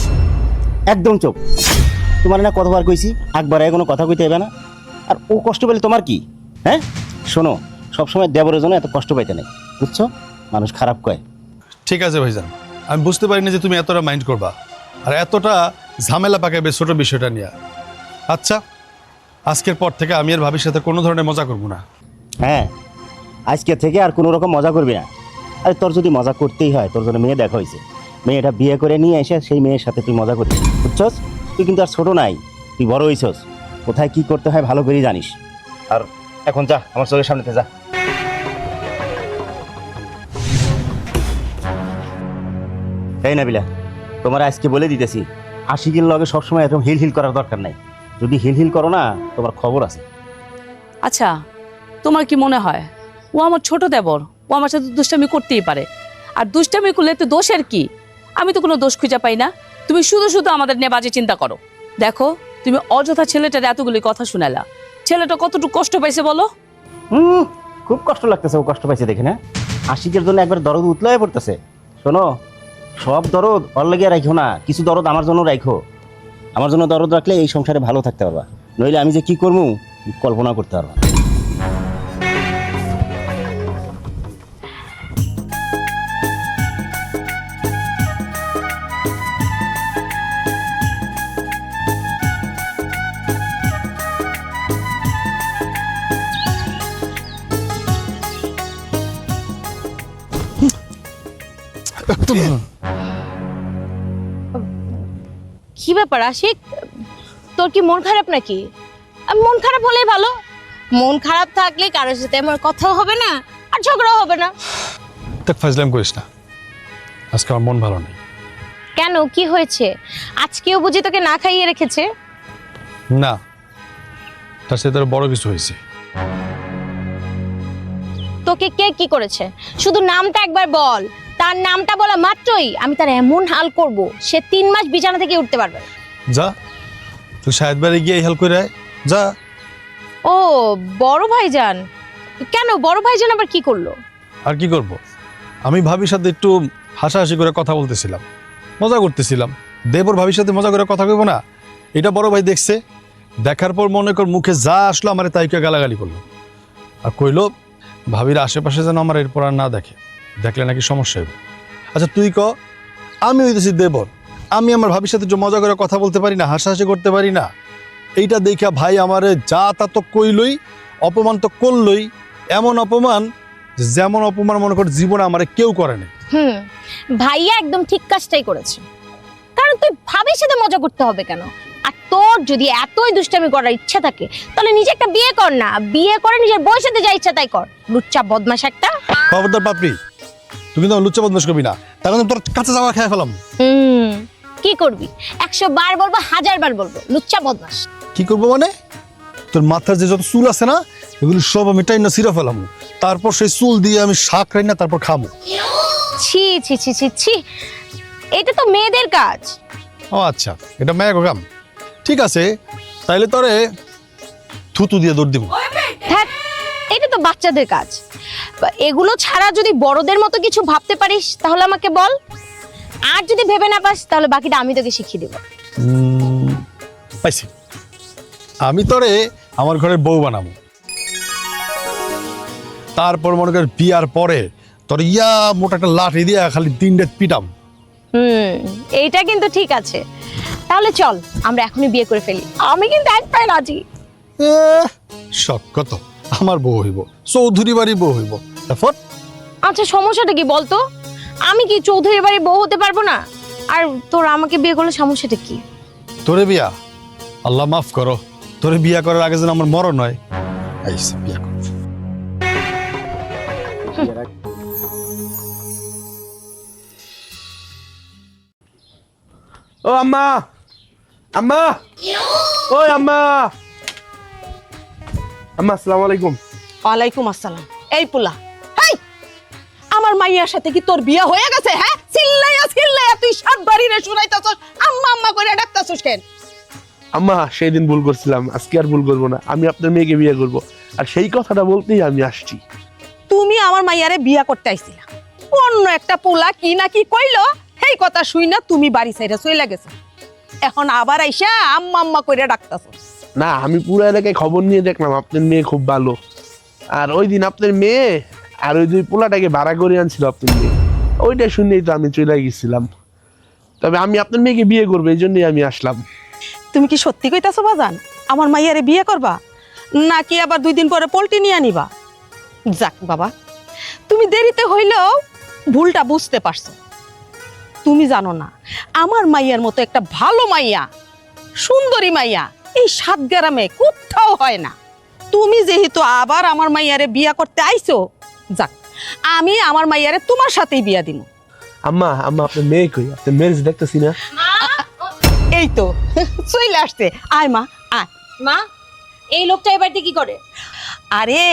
একদম চুপ। তোমার না কতবার কইছি একবার কোনো কথা কইতে হবে না। আর ও কষ্ট পেলে তোমার কি? হ্যাঁ শোনো, সবসময় দেবরের জন্য এত কষ্ট পাইতে নেই, বুঝছো? মানুষ খারাপ কয়। ঠিক আছে ভাইজান, আমি বুঝতে পারিনি যে তুমি এতটা মাইন্ড করবা আর এতটা ঝামেলা পাকাবে ছোট বিষয়টা নিয়ে। আচ্ছা, আজকের পর থেকে আমি আর ভাবির সাথে কোনো ধরনের মজা করবো না। হ্যাঁ, আজকে থেকে আর কোনো রকম মজা করবি না। আরে তোর যদি মজা করতেই হয়, তোর জন্য মেয়ে দেখা হয়েছে, মেয়েটা বিয়ে করে নিয়ে এসে সেই মেয়ের সাথে তুই মজা করবি, বুঝছস? তুই কিন্তু আর ছোট নাই, তুই বড় হইছস, কোথায় কি করতে হয় ভালো করেই জানিস। আর এখন যা, আমার চোখের সামনেতে যা। এই নাবিলা, তোমার আজকে বলে দিতেছি, আশিকের লগে সবসময় এরকম হিল হিল করার দরকার নাই। যদি হিল হিল করো না, তোমার খবর আছে। আচ্ছা, তোমার কি মনে হয় ও আমার ছোট দেবর? ও আমার সাথে দুষ্টামি করতেই পারে, আর দুষ্টামি করলে তো দোষের কি? আমি তো কোনো দোষ খুঁজে পাই না। তুমি শুধু শুধু আমাদের নিয়ে বাজে চিন্তা করো। দেখো, তুমি অযথা ছেলেটার এতগুলি কথা শুনালা। ছেলেটা কতটুকু কষ্ট পাইছে বলো? খুব কষ্ট লাগতেছে, ও কষ্ট পাইছে দেখে না? আশিকের জন্য একবার দরদ উতলায় পড়তেছে। শোনো, সব দরদ ওর লাগিয়ে রাখো না, কিছু দরদ আমার জন্য রাখো। আমার জন্য দরদ রাখলে এই সংসারে ভালো থাকতে পারবা, নইলে আমি যে কি করবো কল্পনা করতে পারবা। কি ব্যাপার আশিক, তোর কি মন খারাপ নাকি? মন খারাপ হলেই ভালো। মন খারাপ থাকলে কারোর সাথে আমার কথাও হবে না আর ঝগড়াও হবে না। দেখ ফাজলাম করিস না, আজকে আমার মন ভালো নেই। কেন, কি হয়েছে? আজকেও বুঝি তোকে না খাইয়ে রেখেছে? না, তার সাথে আরো বড় কিছু হয়েছে। তোকে কে কি করেছে? শুধু নামটা একবার বল। তার নামটা বলা মাত্রই আমি তার এমন হাল করব, সে 3 মাস বিছানা থেকে উঠতে পারবে না। যা, তুই সাহেদ বাড়ি গিয়ে হেল্প করে আয়, যা। ও বড় ভাইজান? কেন বড় ভাইজান আবার কি করলো? আর কি করব, আমি ভাবির সাথে একটু হাসাহাসি করে কথা বলতেছিলাম, মজা করতেছিলাম। দেবর ভাবির সাথে মজা করে কথা কইব না, এটা বড় ভাই দেখছে। দেখার পর মনে কর মুখে যা আসলো আমার তাইকে গালাগালি করলো, আর কইলো ভাবির আশেপাশে যেন আমার এরপর আর না দেখে, দেখলে নাকি সমস্যা হবে। আচ্ছা তুই ক, আমি হইতেছি দেবর, আমি আমার ভাবির সাথে একটু মজা করে কথা বলতে পারি না, হাসাহাসি করতে পারি না? এইটা দেখা ভাই আমারে যা তা তো কইলই, অপমান তো করলই। এমন অপমান, যেমন অপমান মনে কর জীবনে আমারে কেউ করে নাই। ভাইয়া একদম ঠিক কাজটাই করেছে, কারণ তুই ভাবির সাথে মজা করতে হবে কেন? আর তোর যদি এতই দুষ্টামি করার ইচ্ছা থাকে তাহলে নিজে একটা বিয়ে কর না, বিয়ে করে নিজের বউয়ের সাথে যা ইচ্ছা তাই কর। লুচ্চা বদমাশ একটা। খবরদার পাপড়ি, তুমি তো লুচ্চা বদমাশ করবি না, তার কারণে তোর কাছে যাওয়া খেয়ে ফেলাম। কি করবি? 100 বার বলবো, 1000 বার বলবো, লুচ্চা বদমাশ। কি করবো মানে? তোর মাথার যে যত চুল আছে না, এগুলো সব আমি টাইনা ছিঁড়া ফেলাম, তারপর সেই চুল দিয়ে আমি শাক রাই না, তারপর খাবো। ছি ছি ছি ছি ছি, এটা তো মেয়েদের কাজ। ও আচ্ছা, এটা মেয়ে কাম। ঠিক আছে, তাইলে তোরে থুতু দিয়ে দৌড় দিব। হ্যাঁ, এটা তো বাচ্চাদের কাজ। এগুলো ছাড়া যদি বড়দের মতো কিছু ভাবতে পারিস তাহলে আমাকে বল, আর যদি ভেবে না পাস তাহলে বাকিটা আমি তোকে শিখিয়ে দেবো। পাইছি, আমি তোরে আমার ঘরের বউ বানাবো, তারপর মনে কর বিয়ার পরে তোর ইয়া মোটা একটা লাঠি দিয়ে খালি 3 রাত পিটাম। এইটা কিন্তু ঠিক আছে। তাহলে চল আমরা এখনই বিয়ে করে ফেলি, আমি কিন্তু এক পায়ে রাজি। শখ কত, আমার বউ হইব, চৌধুরী বাড়ি বউ হইব। তারপর আচ্ছা সমস্যাটা কি বলতো? আমি কি চৌধুরী বাড়ির বউ হতে পারবো না? আর তোর আমাকে বিয়ে করলে সমস্যাটা কি? তোরে বিয়া, আল্লাহ মাফ করো, তোরে বিয়া করার আগে যেন আমার মরণ হয়। আইসা বিয়া কর। ও আম্মা, আম্মা, ওই আম্মা, আম্মা আসসালামু আলাইকুম। ওয়ালাইকুম আসসালাম। এই পোলা, এই আমার মাইয়ার সাথে কি তোর বিয়ে হয়ে গেছে? হ্যাঁ, চিল্লাইয়া চিল্লাইয়া তুই 7 বাড়ি রে শুনাইতাছস, আম্মা আম্মা করে ডাকতাছস কেন? আম্মা সেই দিন ভুল করছিলাম, আজকে আর ভুল করবো না, আমি আপনার মেয়েকে বিয়ে করব। আর সেই কথাটা বলতেই আমি আসছি। তুমি আমার মাইয়ারে বিয়া করতে আইছিলা, অন্য একটা পোলা কি না কি কইলো, সেই কথা শুই না তুমি বাড়ি সাইডে চলে গেছো। এখন আবার আইসা আম্মা আম্মা কইরা ডাকতাছো। না, আমি পুরো এলাকায় খবর নিয়ে দেখলাম আপনার মেয়ে খুব ভালো। আর ওই দিন আপনার মেয়ে আর ওই 2 পোলাটাকে ভাড়া করে আনছিল আপনার মেয়ে, ওইটা শুনেই তো আমি চলে গেছিলাম। তবে আমি আপনার মেয়েকে বিয়ে করবো, এই জন্যই আমি আসলাম। তুমি কি সত্যি কইতাছো বাজান আমার মাইয়ারে বিয়ে করবা, নাকি আবার 2 দিন পরে পোল্টি নিয়ে আনিবা? যাক বাবা, তুমি দেরিতে হইলেও ভুলটা বুঝতে পারছো। তুমি জানো না আমার মাইয়ার মতো একটা ভালো মাইয়া, সুন্দরী মাইয়া এই 7 গ্রামে কোথাও হয় না। তুমি যেহেতু আবার আমার মাইয়ারে বিয়া করতে আইছো, যাক আমি আমার মাইয়ারে তোমার সাথেই বিয়া দিব। আম্মা আম্মা আপনার মেয়ে কই? আপনার মেয়ে দেখতেছি না। এই তো চলে আসছে, আয় মা আয়। মা, এই লোকটা এ বাড়িতে কি করে? আরে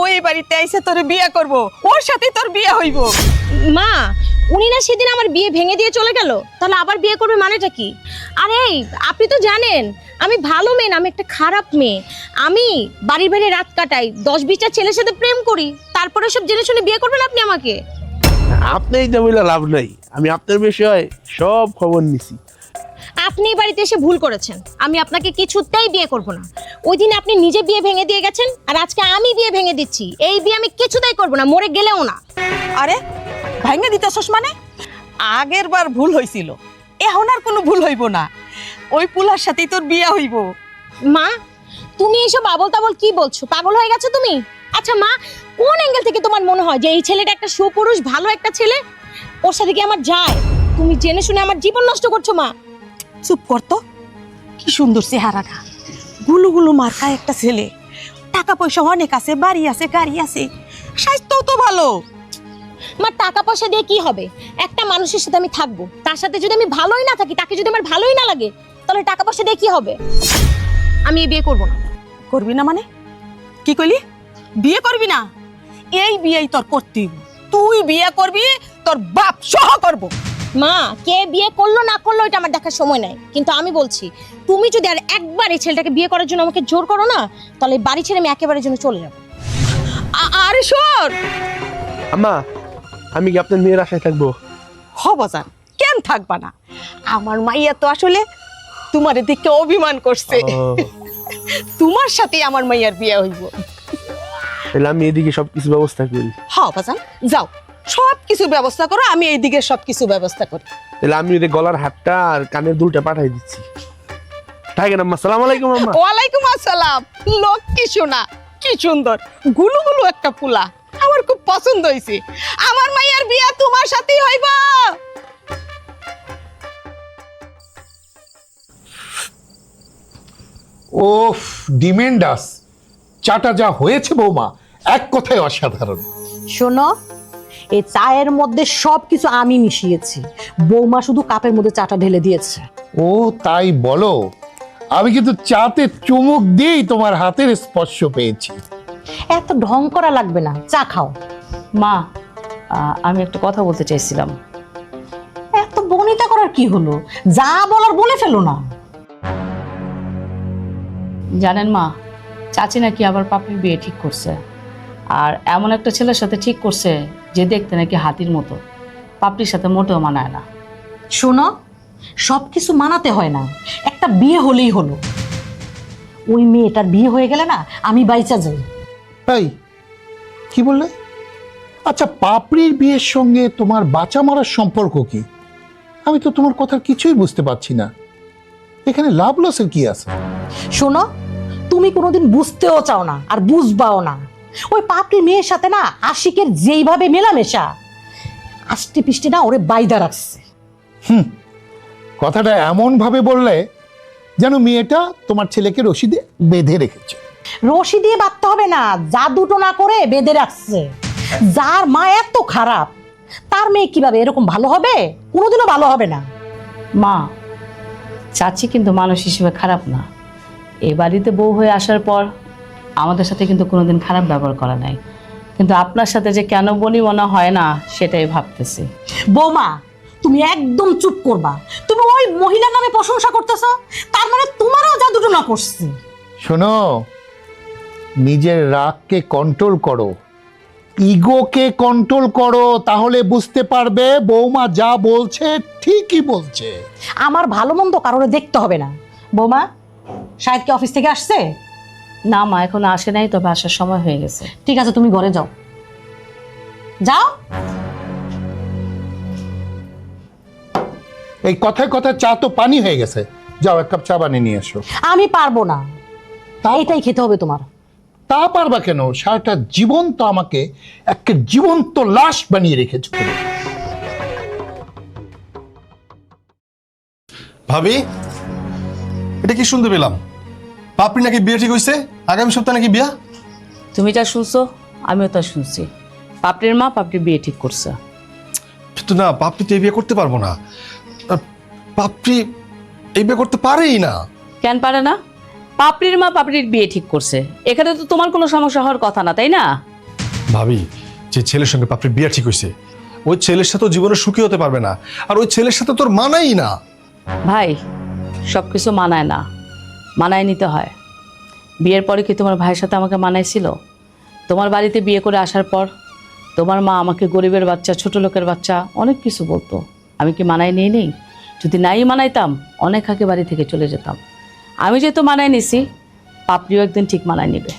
ওই বাড়িতে আইসে তোর বিয়ে করব, ওর সাথে তোর বিয়ে হইব। মা, উনি না সেদিন আমার বিয়ে ভেঙে দিয়ে চলে গেল, তাহলে আবার বিয়ে করবে মানেটা কি? আরে আপনি তো জানেন আমি ভালো মেয়ে না, আমি একটা খারাপ মেয়ে। আমি বাড়ির বাইরে রাত কাটাই, 10-20টা ছেলের সাথে প্রেম করি, তারপরে সব জেনে শুনে বিয়ে করবেন আপনি আমাকে? আপনি এইটা বলে লাভ নাই, আমি আপনার বিষয়ে সব খবর নিছি। আপনি এই বাড়িতে এসে ভুল করেছেন, আমি আপনাকে কিছুতেই বিয়ে করব না। ওই দিন আপনি নিজে বিয়ে ভেঙে দিয়ে গেছেন, আর আজকে আমি বিয়ে ভেঙে দিচ্ছি। এই বিয়ে আমি কিছুতেই করব না, মরে গেলেও না। আরে ভাঙে দিতেছস মানে? আগের বার ভুল হয়েছিল, এখন আর কোনো ভুল হইব না, ওই পুলার সাথেই তোর বিয়ে হইব। মা, তুমি এইসব আবল তাবল কি বলছো? পাগল হয়ে গেছো তুমি? আচ্ছা মা, কোন অ্যাঙ্গেল থেকে তোমার মনে হয় যে এই ছেলেটা একটা সুপুরুষ, ভালো একটা ছেলে? ওর সাথে কি আমার যায়? তুমি জেনে শুনে আমার জীবন নষ্ট করছো মা। চুপ করতো, কি সুন্দর চেহারাটা, গুলু গুলু মার্কা একটা ছেলে, টাকা পয়সা অনেক আছে, বাড়ি আছে, গাড়ি আছে, স্বাস্থ্যও তো ভালো। মা, টাকা পয়সা দিয়ে কি হবে? একটা মানুষের সাথে আমি থাকবো, তার সাথে যদি আমি ভালোই না থাকি, তাকে যদি আমার ভালোই না লাগে, তাহলে টাকা পয়সা দিয়ে কি হবে? আমি এই বিয়ে করবো না। করবি না মানে? কি কইলি? বিয়ে করবি না? এই বিয়েই তোর করতে হইব। তুই বিয়ে করবি, তোর বাপ সহ করব। মা, কে বিয়ে করলো না করলো এটা আমার দেখার সময় নাই, কিন্তু আমি বলছি তুমি যদি আর একবার এই ছেলেটাকে বিয়ে করার জন্য আমাকে জোর করো না, তাহলে বাড়ি ছেড়ে আমি একেবারে জন্য চলে যাবো। আরে শোন আম্মা, আমি কি আপনার মেয়ের আশায় থাকবো? হবাজান, কেন থাকবা না? আমার মাইয়া তো আসলে তোমার দিকে অভিমান করছে, তোমার সাথে আমার মাইয়ার বিয়ে হইব। তাহলে আমি এদিকে সবকিছু ব্যবস্থা করি। হবাজান যাও, সব কিছু ব্যবস্থা করো, আমি এইদিকে সব কিছু ব্যবস্থা করি। তাহলে আমি ওদের গলার হাতটা আর কানের দুলটা পাঠাই দিচ্ছি। থাকেন আম্মা। আসসালামু আলাইকুম আম্মা। ওয়ালাইকুম আসসালাম। লক্ষ্মী সোনা, কি সুন্দর গুলু গুলু একটা পুলা, আমার খুব পছন্দ হয়েছে। আমার মাইয়ার বিয়া তোমার সাথেই হইব। ওফ, ডিমেন্ডাস চাটা যা হয়েছে বৌমা, এক কথায় অসাধারণ। শোনো, এই চায়ের মধ্যে সবকিছু আমি মিশিয়েছি, বৌমা শুধু কাপের মধ্যে চাটা ঢেলে দিয়েছে। ও তাই বলো? আমি কিন্তু চাতে চুমুক দিয়েই তোমার হাতের স্পর্শ পেয়েছি। এত ঢং করা লাগবে না, চা খাও। মা, আমি একটা কথা বলতে চাইছিলাম। এত বনিতা করার কি হলো? যা বলার বলে ফেলো না। জানেন মা, চাচি নাকি আবার পাপড়ির বিয়ে ঠিক করছে, আর এমন একটা ছেলের সাথে ঠিক করছে যে দেখতে নাকি হাতির মতো, পাপড়ির সাথে মোটেও মানায় না। শোনো, সবকিছু মানাতে হয় না, একটা বিয়ে হলেই হলো। ওই মেয়েটার বিয়ে হয়ে গেলে না আমি বাইচা যাই। তাই কি বললে? আচ্ছা, পাপড়ির বিয়ের সঙ্গে তোমার বাঁচা মারার সম্পর্ক কি? আমি তো তোমার কথার কিছুই বুঝতে পারছি না। এখানে লাভ লসের কি আছে? শোনো, তুমি কোনোদিন বুঝতেও চাও না আর বুঝবাও না। ওই পাপড়ি মেয়ের সাথে না আশিকের যেইভাবে মেলামেশা, আষ্টে পিষ্টে না ওরে বাইদা রাখছে। কথাটা এমন ভাবে বললে যেন মেয়েটা তোমার ছেলেকে রশিদে বেঁধে রেখেছে। রশি দিয়ে বাঁধতে হবে না, জাদুটো না করে বেঁধে রাখছে। যার মা এত খারাপ, তার মেয়ে কিভাবে এরকম ভালো হবে? কোনোদিনও ভালো হবে না। মা, চাচি কিন্তু মানুষ হিসেবে খারাপ না। এই বাড়িতে বউ হয়ে আসার পর আমাদের সাথে কিন্তু কোনোদিন খারাপ ব্যবহার করা নাই, কিন্তু আপনার সাথে যে কেন বনি মনে হয় না সেটাই ভাবতেছি। বৌমা, তুমি একদম চুপ করবা। তুমি ওই মহিলার নামে প্রশংসা করতেছো, তার মানে তোমারও জাদুটো না করছে। শোনো, নিজের রাগকে কন্ট্রোল করো, ইগোকে কন্ট্রোল করো, তাহলে বুঝতে পারবে বৌমা যা বলছে ঠিকই বলছে। আমার ভালো মন্দ কারণে দেখতে হবে না। বৌমা, শাহেদ কি অফিস থেকে আসছে? না মা, এখন আসে নাই, তবে আসার সময় হয়ে গেছে। ঠিক আছে, তুমি ঘরে যাও। যাও। এই কথায় কথায় চা তো পানি হয়ে গেছে, যাও 1 কাপ চা বানিয়ে নিয়ে এসো। আমি পারবো না, এটাই খেতে হবে তোমার। তা পারবা কেন? সারাটা জীবন তো আমাকে একটা জীবন্ত লাশ বানিয়ে রেখেছো তুমি। ভাবি, এটা কি শুনতে পেলাম? পাপড়ি নাকি বিয়ে ঠিক হয়েছে, আগামী সপ্তাহে নাকি বিয়া? তুমি যা শুনছো আমিও তা শুনছি। পাপড়ির মা পাপড়ির বিয়ে ঠিক করছে। কিন্তু না, পাপড়ি তো এই বিয়ে করতে পারবো না। আর পাপড়ি এই বিয়ে করতে পারেই না। কেন পারে না? পাপড়ির মা পাপড়ির বিয়ে ঠিক করছে, এখানে তো তোমার কোনো সমস্যা হওয়ার কথা না, তাই না? ভাবি, যে ছেলের সঙ্গে পাপড়ির বিয়ে ঠিক হয়েছে, ওই ছেলের সাথে জীবনে সুখী হতে পারবে না, আর ওই ছেলের সাথে তোর মানাই না। ভাই, সব কিছু মানায় না, মানায় নিতে হয়। বিয়ের পরে কি তোমার ভাইয়ের সাথে আমাকে মানাইছিল? তোমার বাড়িতে বিয়ে করে আসার পর তোমার মা আমাকে গরিবের বাচ্চা, ছোট লোকের বাচ্চা অনেক কিছু বলতো। আমি কি মানায় নিয়ে নেই? যদি নাই মানাইতাম অনেক আগে বাড়ি থেকে চলে যেতাম। আমি যেহেতু মানায় নিছি, পাপড়িও একদিন ঠিক মানায় নিবে।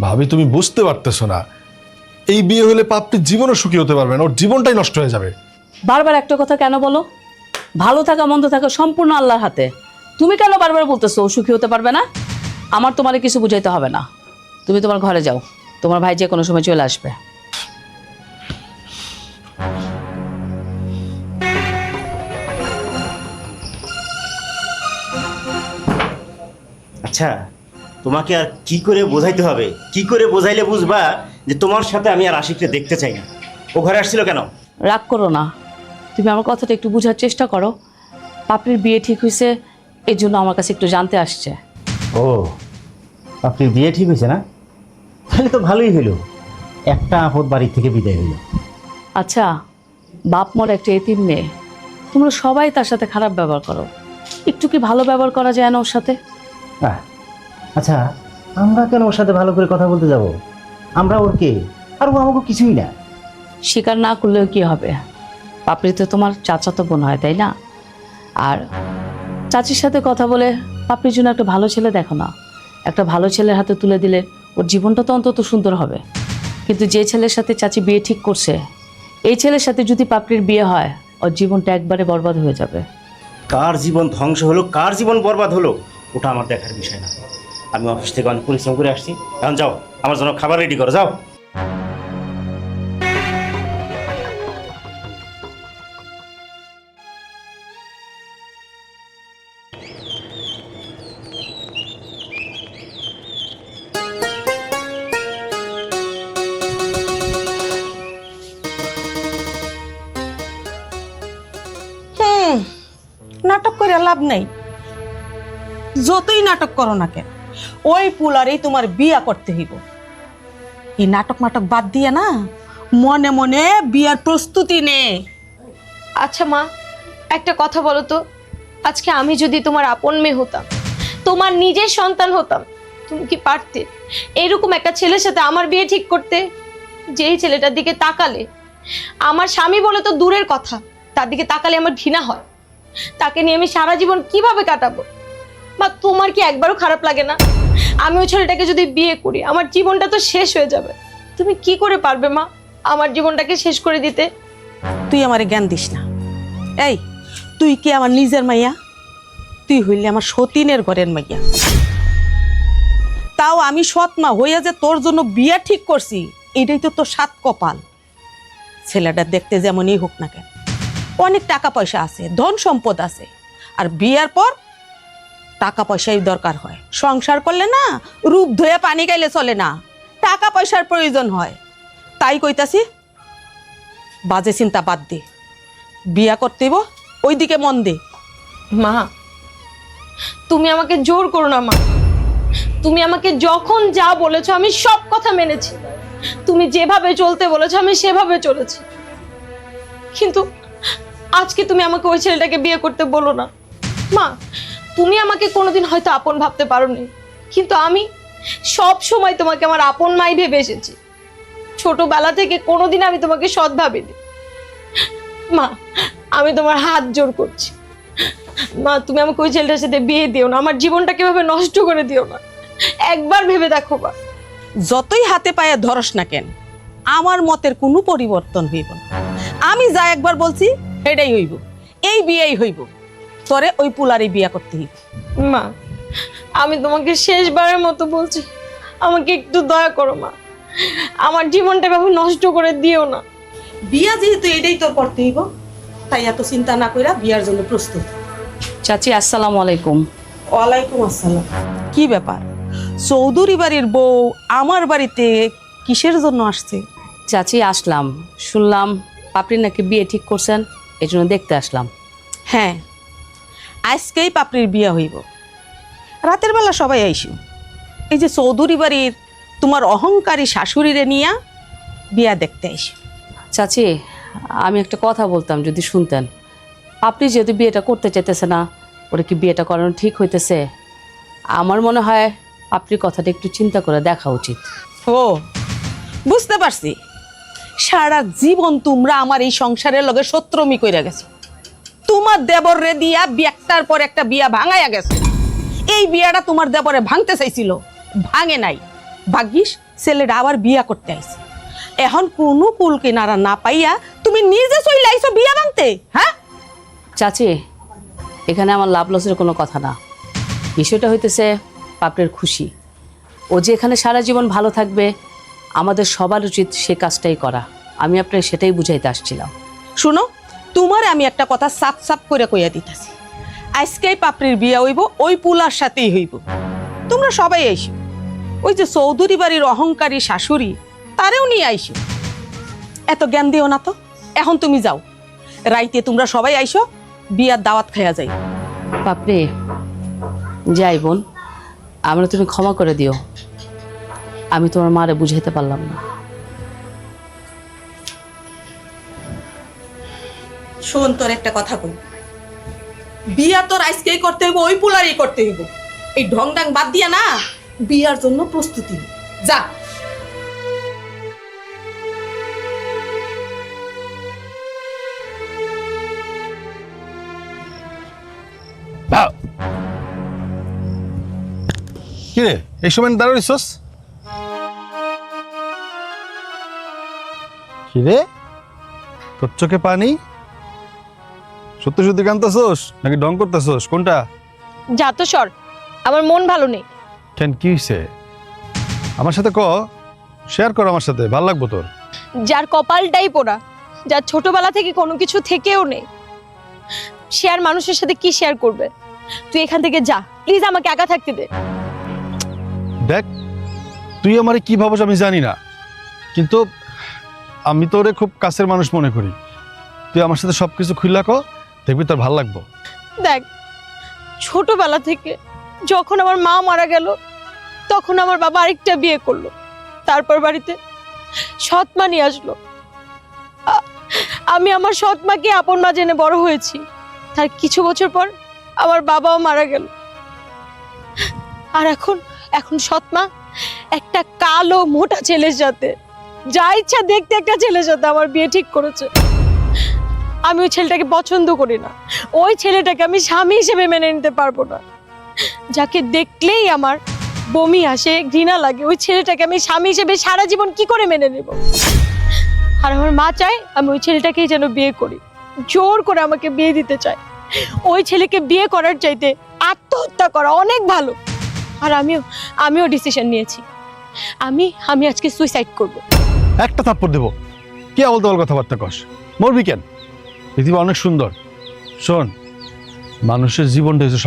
ভাবি, তুমি বুঝতে পারতেছো না, এই বিয়ে হলে পাপড়ি জীবনও সুখী হতে পারবে না, ওর জীবনটাই নষ্ট হয়ে যাবে। বারবার একটা কথা কেন বলো? ভালো থাকা মন্দ থাকা সম্পূর্ণ আল্লাহর হাতে। তুমি কেন বারবার বলতেছো ও সুখী হতে পারবে না? আমার তোমারে কিছু বুঝাইতে হবে না, তুমি তোমার ঘরে যাও, তোমার ভাই যে কোনো সময় চলে আসবে। আচ্ছা, তোমাকে আর কি করে বোঝাইতে হবে? কি করে বোঝাইলে বুঝবা যে তোমার সাথে আমি আর আশিককে দেখতে চাই না? ও ঘরে আসছিল কেন? রাগ করো না, তুমি আমার কথাটা একটু বোঝার চেষ্টা করো। পাপড়ির বিয়ে ঠিক হয়েছে, এই জন্য আমার কাছে একটু জানতে আসছে। ও, আপনার বিয়ে ঠিক হয়েছে না? তাহলে তো ভালোই হলো, একটা আপদ বাড়ি থেকে বিদায় হইল। আচ্ছা, বাপ মর একটা এতিম মেয়ে, তোমরা সবাই তার সাথে খারাপ ব্যবহার করো, একটু কি ভালো ব্যবহার করা যায় না ওর সাথে? আচ্ছা, আমরা কেন ওর সাথে ভালো করে কথা বলতে যাব? আমরা ওর কে? আর ও আমাকে কিছুই না। স্বীকার না করলেও কি হবে? পাপড়ি তো তোমার চাচাতো বোন হয়, তাই না? আর চাচির সাথে কথা বলে পাপড়ির জন্য একটা ভালো ছেলে দেখো না। একটা ভালো ছেলের হাতে তুলে দিলে ওর জীবনটা তো অন্তত সুন্দর হবে। কিন্তু যে ছেলের সাথে চাচি বিয়ে ঠিক করছে, এই ছেলের সাথে যদি পাপড়ির বিয়ে হয়, ওর জীবনটা একবারে বরবাদ হয়ে যাবে। কার জীবন ধ্বংস হলো, কার জীবন বরবাদ হলো, ওটা আমার দেখার বিষয় না। আমি অফিস থেকে অনেক পরিশ্রম করে আসছি, এখন যাও আমার জন্য খাবার রেডি করো, যাও। নাটক করে লাভ নাই, যতই নাটক করো না কেন, ওই পুলারেই তোমার বিয়া করতে হইব। এই নাটক নাটক বাদ দিয়ে না, মনে মনে বিয়ার প্রস্তুতি নে। আচ্ছা মা, একটা কথা বলো তো, আজকে আমি যদি তোমার আপন মেয়ে হতাম, তোমার নিজের সন্তান হতাম, তুমি কি পারতে এরকম একটা ছেলের সাথে আমার বিয়ে ঠিক করতে? যেই ছেলেটার দিকে তাকালে, আমার স্বামী বলে তো দূরের কথা, তার দিকে তাকালে আমার ঘৃণা হয়। তাকে নিয়ে আমি সারা জীবন কিভাবে কাটাবো? মা, তোমার কি একবারও খারাপ লাগে না? আমি ওই ছেলেটাকে যদি বিয়ে করি, আমার জীবনটা তো শেষ হয়ে যাবে। তুমি কি করে পারবে মা আমার জীবনটাকে শেষ করে দিতে? তুই আমারে জ্ঞান দিস না। এই, তুই কি আমার নিজের মাইয়া? তুই হইলে আমার সতীনের ঘরের মাইয়া। তাও আমি সৎ মা হইয়া যে তোর জন্য বিয়া ঠিক করছি, এটাই তো তোর সাত কপাল। ছেলেটা দেখতে যেমনই হোক না কেন, অনেক টাকা পয়সা আছে, ধন সম্পদ আছে, আর বিয়ার পর টাকা পয়সাই দরকার হয়। সংসার করলে না রূপ ধুয়ে পানি গাইলে চলে না, টাকা পয়সার প্রয়োজন হয়। তাই কইতাছি, বাজে চিন্তা বাদ দে, বিয়া করতেইব, ওইদিকে মন দে। মা, তুমি আমাকে জোর করো না মা। তুমি আমাকে যখন যা বলেছো আমি সব কথা মেনেছি। তুমি যেভাবে চলতে বলেছো আমি সেভাবে চলেছি। কিন্তু আজকে তুমি আমাকে ওই ছেলেটাকে বিয়ে করতে বলো না। মা, তুমি আমাকে কোনোদিন হয়তো আপন ভাবতে পারোনি, কিন্তু আমি সব সময় তোমাকে আমার আপন মাই ভেবে এসেছি। ছোটবেলা থেকে কোনোদিন আমি তোমাকে সৎ ভাবিনি। মা, আমি তোমার হাত জোর করছি, মা তুমি আমাকে ওই ছেলেটার সাথে বিয়ে দিও না, আমার জীবনটা কিভাবে নষ্ট করে দিও না, একবার ভেবে দেখো। মা, যতই হাতে পায়ে ধরস না কেন, আমার মতের কোনো পরিবর্তন হইব না। আমি যা একবার বলছি এটাই হইব, এই বিয়েই হইব। তোরে ওই পুলারই বিয়া করতে হইব। মা আমি তোমাকে শেষবারের মতো বলছি, আমাকে একটু দয়া করো মা, আমার জীবনটা এভাবে নষ্ট করে দিও না। বিয়া যেহেতু এটাই তোর করতে হইব, তাই এত চিন্তা না কইরা বিয়ার জন্য প্রস্তুত। চাচি আসসালামু আলাইকুম। ওয়ালাইকুম আসসালাম। কি ব্যাপার, চৌধুরী বাড়ির বউ আমার বাড়িতে কিসের জন্য আসছে? চাচি আসলাম, শুনলাম পাপড়ি নাকি বিয়ে ঠিক করছেন, এই জন্য দেখতে আসলাম। হ্যাঁ, আজকেই পাপড়ির বিয়া হইব। রাতের বেলা সবাই আইসু। এই যে চৌধুরী বাড়ির তোমার অহংকারী শাশুড়িরে নিয়া বিয়া দেখতে আইসু। চাচি আমি একটা কথা বলতাম, যদি শুনতেন। আপনি যেহেতু বিয়েটা করতে চাইতেছে না, ওরা কি বিয়েটা করানো ঠিক হইতেছে? আমার মনে হয় আপনি কথাটা একটু চিন্তা করে দেখা উচিত। ও, বুঝতে পারছি। সারা জীবন তোমরা আমার এই সংসারের লগে শত্রুমি কইরা গেছো। তোমার দেবর রে দিয়া একটার পর একটা বিয়া ভাঙাইয়া গেছো। এই বিয়াটা তোমার দেবরে ভাঙতে চাইছিল, ভাঙে নাই। ভাগ্যিস ছেলেটা আবার বিয়া করতে আইছে। এখন কোনো কুল কিনারা না পাইয়া তুমি নিজে চলে আইছো বিয়া ভাঙতে। হ্যাঁ চাচি, এখানে আমার লাভ লসের কোনো কথা না। বিষয়টা হইতেছে পাপড়ির খুশি। ও যে এখানে সারা জীবন ভালো থাকবে, আমাদের সবার উচিত সে কাজটাই করা। আমি আপনাকে সেটাই বুঝাইতে আসছিলাম। শুনো, তোমার আমি একটা কথা সাপ সাপ করে কইয়া দিতেছি। আজকেই পাপড়ির বিয়া হইব, ওই পুলার সাথেই হইব। তোমরা সবাই আইসো। ওই যে চৌধুরী বাড়ির অহংকারী শাশুড়ি, তারেও নিয়ে আইসো। এত জ্ঞান দিও না তো। এখন তুমি যাও, রাইতে তোমরা সবাই আইসো, বিয়ার দাওয়াত খাইয়া যাই। পাপড়ি যাই বোন, আমরা তুমি ক্ষমা করে দিও, আমি তোমার মারে বুঝাইতে পারলাম না। শোন, তোর একটা কথা কই, বিয়া তোর আজকেই করতে হইব, ওই পুলারই করতে হইব। এই ঢং ডাং বাদ দিয়া না, বিয়ার জন্য প্রস্তুতি নে। যা। কিরে এই সময় দাঁড়াইছস? কিরে তোর চোখে পানি? সত্যি সত্যি কাঁদতেছস নাকি ঢং করতেছস? কোনটা? যা তো সর, আমার মন ভালো নেই। কেন, কি হয়েছে? আমার সাথে শেয়ার কর, আমার সাথে ভালো লাগবো তোর। যার কপালটাই পোড়া, যার ছোটবেলা থেকে কোনো কিছু থেকেও নেই, সে আর মানুষের সাথে কি শেয়ার করবে? তুই এখান থেকে যা প্লিজ, আমাকে একা থাকতে দে। দেখ, তুই আমারে কি ভাবস আমি জানি না, কিন্তু আমি তোরে খুব কাছের মানুষ মনে করি। তুই আমার সাথে সবকিছু খুইলা ক, দেখবি তোর ভালো লাগবো। দেখ, ছোটবেলা থেকে যখন আমার মা মারা গেল, তখন আমার বাবা আরেকটা বিয়ে করলো। তারপর বাড়িতে সৎ মা নিয়ে আসলো। আমি আমার সৎ মাকে আপন মা জেনে বড় হয়েছি। তার কিছু বছর পর আমার বাবাও মারা গেল। আর এখন সৎ মা একটা কালো মোটা ছেলের সাথে, যা ইচ্ছা দেখতে একটা ছেলের সাথে আমার বিয়ে ঠিক করেছে। আমি ওই ছেলেটাকে পছন্দ করি না, ওই ছেলেটাকে আমি স্বামী হিসেবে মেনে নিতে পারবো না। যাকে দেখলেই আমার বমি আসে, ঘৃণা লাগে, ওই ছেলেটাকে আমি স্বামী হিসেবে সারা জীবন কি করে মেনে নেব? আর আমার মা চায় আমি ওই ছেলেটাকেই যেন বিয়ে করি, জোর করে আমাকে বিয়ে দিতে চায়। ওই ছেলেকে বিয়ে করার চাইতে আত্মহত্যা করা অনেক ভালো। আর আমিও ডিসিশন নিয়েছি, আমি আজকে সুইসাইড করব। একটা থাপ্পড় দেবো। কি আবল তাবল কথাবার্তা কস? মরবি কেন? পৃথিবী অনেক সুন্দর। শোন, মানুষের জীবনটা হচ্ছে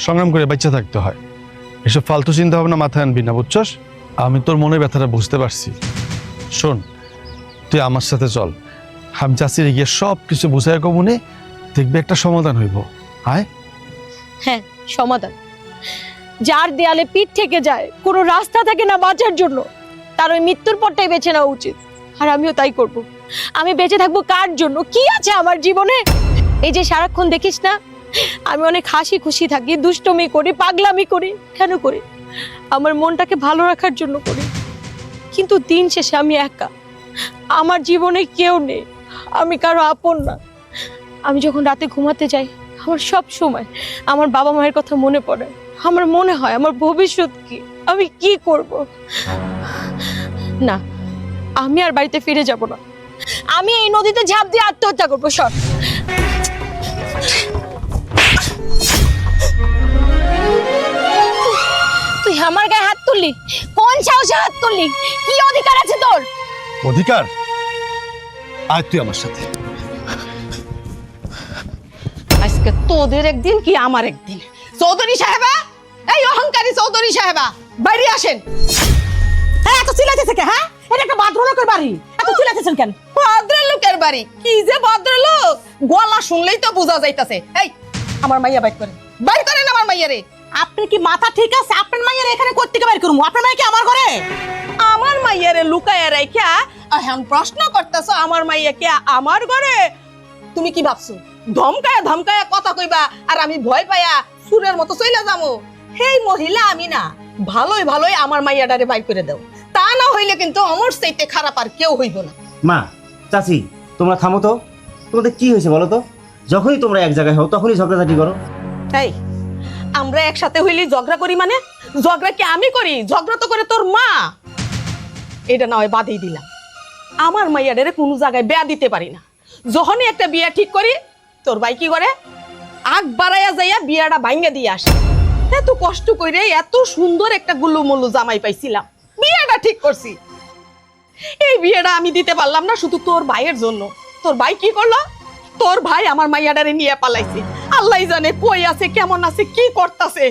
সংগ্রাম করে বাচ্চা থাকতে হয়। এসব ফালতু চিন্তা ভাবনা মাথায় আনবি না, বুঝছস? আমি তোর মনের ব্যথাটা বুঝতে পারছি। শোন, তুই আমার সাথে চল, আমি চাচিরে গিয়ে সব কিছু বুঝাই কমুনে, দেখবি একটা সমাধান হইব। আয়। হ্যাঁ, সমাধান। যার দেয়ালে পিঠ থেকে যায়, কোনো রাস্তা থাকে না বাঁচার জন্য, তার ওই মৃত্যুর পরটাই বেছে নেওয়া উচিত। আর আমিও তাই করব। আমি বেঁচে থাকবো কার জন্য? কি আছে আমার জীবনে? এই যে সারাক্ষণ দেখিস না আমি অনেক হাসি খুশি থাকি, দুষ্টমি করি, পাগলামি করি, কেন করি? আমার মনটাকে ভালো রাখার জন্য করি। কিন্তু দিন শেষে আমি একা, আমার জীবনে কেউ নেই, আমি কারো আপন না। আমি যখন রাতে ঘুমাতে যাই আমার সব সময় আমার বাবা মায়ের কথা মনে পড়ে। আমার মনে হয় আমার ভবিষ্যৎ কি, আমি কি করব। না, আমি আর বাড়িতে ফিরে যাব না, আমি এই নদীতে ঝাঁপ দিয়ে আত্মহত্যা করবো। সর। তুই আমার গায়ে হাত তুললি? কোন সাহসে হাত তুললি? কি অধিকার আছে তোর? অধিকার? আয় তুই আমার সাথে। আজকে তোদের একদিন কি আমার একদিন। চৌধুরী সাহেবা, এই অহংকারী চৌধুরী সাহেবা, বাইরে আসেন। হ্যাঁ, এত চিল্লাতে থেকে, হ্যাঁ? এটা একটা ভদ্রলোকের বাড়ি, এত চিল্লাতেছেন কেন? ভদ্রলোকের বাড়ি? কি যে ভদ্রলোক, গলা শুনলেই তো বোঝা যাইতাছে। এই আমার মাইয়া বাইর করেন, বাইর করেন আমার মাইয়ারে। আপনার কি মাথা ঠিক আছে? আপনার মাইয়ারে এখানে কোথা থেকে বের করবো? আপনার মাইয়া কি আমার ঘরে? আমার মাইয়ারে লুকায়া রাইখা এখন প্রশ্ন করতেছো আমার মাইয়া কে আমার ঘরে? তুমি কি ভাবছো ধমকায়া ধমকায়া কথা কইবা আর আমি ভয় পাইয়া সুরের মতো চইলা যাবো? হেই মহিলা আমি না, ভালোই ভালোই আমার মাইয়াটারে বাইর করে দাও, তা না হইলে কিন্তু আমার চাইতে খারাপ আর কেউ হইব না। মা, চাচি, তোমরা থামো তো। তোমাদের কি হয়েছে বলো তো? যখনই তোমরা এক জায়গায় হও তখনই ঝগড়াঝাটি করো। এই আমরা একসাথে হইলি ঝগড়া করি মানে? ঝগড়া কি আমি করি? ঝগড়া তো করে তোর মা। এটা না হয় বাদেই দিলাম, আমার মাইয়াডারে কোনো জায়গায় বিয়া দিতে পারি না। যখনই একটা বিয়া ঠিক করি তোর ভাই কি করে? আগ বাড়াইয়া যাইয়া বিয়াটা ভাঙ্গা দিয়ে আসে। এত কষ্ট করে এত সুন্দর একটা গুলুমুলু জামাই পাইছিলাম, বিয়াটা ঠিক করছি, এই বিয়েটা আমি দিতে পারলাম না শুধু তোর ভাইয়ের জন্য। তোর ভাই কি করলো? তোর ভাই আমার মাইয়াডারে নিয়ে পালাইছে। আল্লাহ জানে কই আছে, কেমন আছে, কি করতেছে।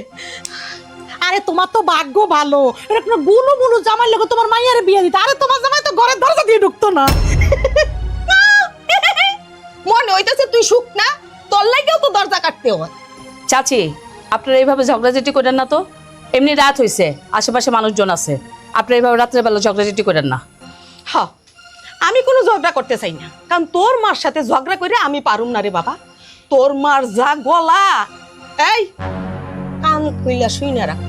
আরে তোমার তো ভাগ্য ভালো, এরকম গুলো গুলো জামাই লোক তোমার মাইয়ারে বিয়ে দিতে। আরে তোমার জামাই তো ঘরের দরজা দিয়ে ঢুকতো না। মনে হইতেছে তুই সুখ না, তোর লাগেও তো দরজা কাটতে হয়। চাচি, আপনারা এইভাবে ঝগড়াঝাটি করেন না তো। এমনি রাত হয়েছে, আশেপাশে মানুষজন আছে, আপনারা এইভাবে রাত্রেবেলা ঝগড়াঝাটি করেন না। হ্যাঁ, আমি কোনো ঝগড়া করতে চাই না, কারণ তোর মার সাথে ঝগড়া করে আমি পারুম না রে বাবা। তোর মার যা গলা, এই কান খুইলা শুই না রাখ।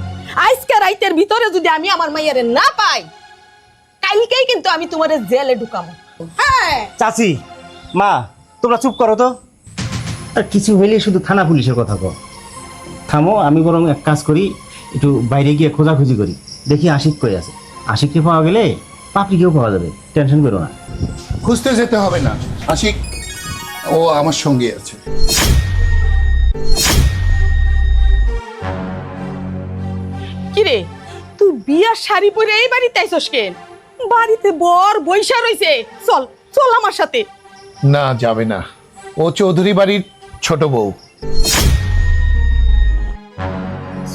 আজকে রাইতের ভিতরে যদি আমি আমার মাইয়ারে না পাই, কালকেই কিন্তু আমি তোমার জেলে ঢুকাবো। হ্যাঁ চাচি, মা, তোমরা চুপ করো তো। আর কিছু হইলে শুধু থানা পুলিশের কথা কও। থামো, আমি বরং এক কাজ করি, একটু বাইরে গিয়ে খোঁজাখুঁজি করি, দেখি আশিক কই আছে। আশিককে পাওয়া গেলে পাপড়িকেও পাওয়া যাবে, টেনশন করো না। খুঁজতে যেতে হবে না, আশিক ও আমার সঙ্গে আছে। কিরে, তুই বিয়ার শাড়ি পরে এই বাড়িতে আইছস কেন? বাড়িতে বর বৈশা রইছে। চল চল আমার সাথে। না, যাবে না, ও চৌধুরী বাড়ির ছোট বউ।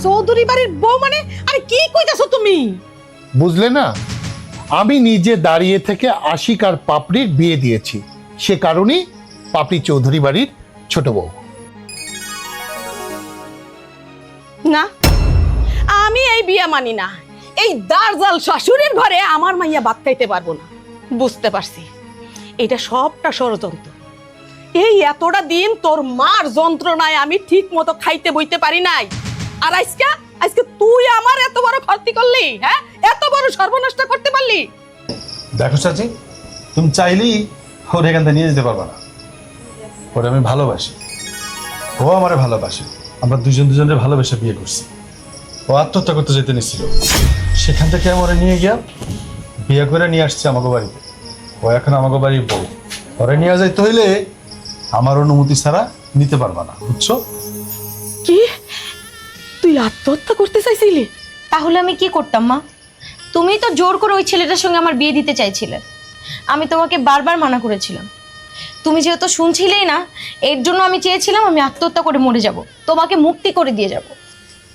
চৌধুরী বাড়ির বউ মানে? আরে কি কইতাছো তুমি? বুঝলে না, আমি নিজে দাঁড়িয়ে থেকে আশিক আর পাপড়ির বিয়ে দিয়েছি, সে কারণেই পাপড়ি চৌধুরী বাড়ির ছোট বউ। না, আমি এই বিয়া মানি না। এই দারজাল শাশুড়ির ঘরে আমার মাইয়া ভাত খাইতে পারবো না। বুঝতে পারছি এটা সবটা ষড়যন্ত্র। এই এতটা দিন তোর মার যন্ত্রণায় আমি ঠিক মতো খাইতে বইতে পারি নাই, আর আজকে আজকে তুই আমার এত বড় ক্ষতি করলি, হ্যাঁ, এত বড় সর্বনষ্ট করতে পারলি। দেখো চাচি, তুমি চাইলেই ওর এখান থেকে নিয়ে যেতে পারবা না। ওরে আমি ভালোবাসি, ও আমারে ভালোবাসে, আমরা দুজন দুজনের ভালোবেসে বিয়ে করছি। ও আত্মহত্যা করতে যেতে নিছিল, সেখান থেকে আমি ওরে নিয়ে গিয়া বিয়ে করে নিয়ে আসছি আমাকে বাড়িতে। ও এখন আমাকে বাড়ির বউ, ওরে নিয়ে যাইতে হইলে আমার অনুমতি ছাড়া নিতে পারবা না, বুঝছো? কি, তুই আত্মহত্যা করতে চাইছিলি? তাহলে আমি কি করতাম মা? তুমি তো জোর করে ওই ছেলেটার সঙ্গে আমার বিয়ে দিতে চাইছিলে। আমি তোমাকে বারবার মানা করেছিলাম, তুমি যেহেতু শুনছিলেই না, এর জন্য আমি চেয়েছিলাম আমি আত্মহত্যা করে মরে যাব, তোমাকে মুক্তি করে দিয়ে যাব।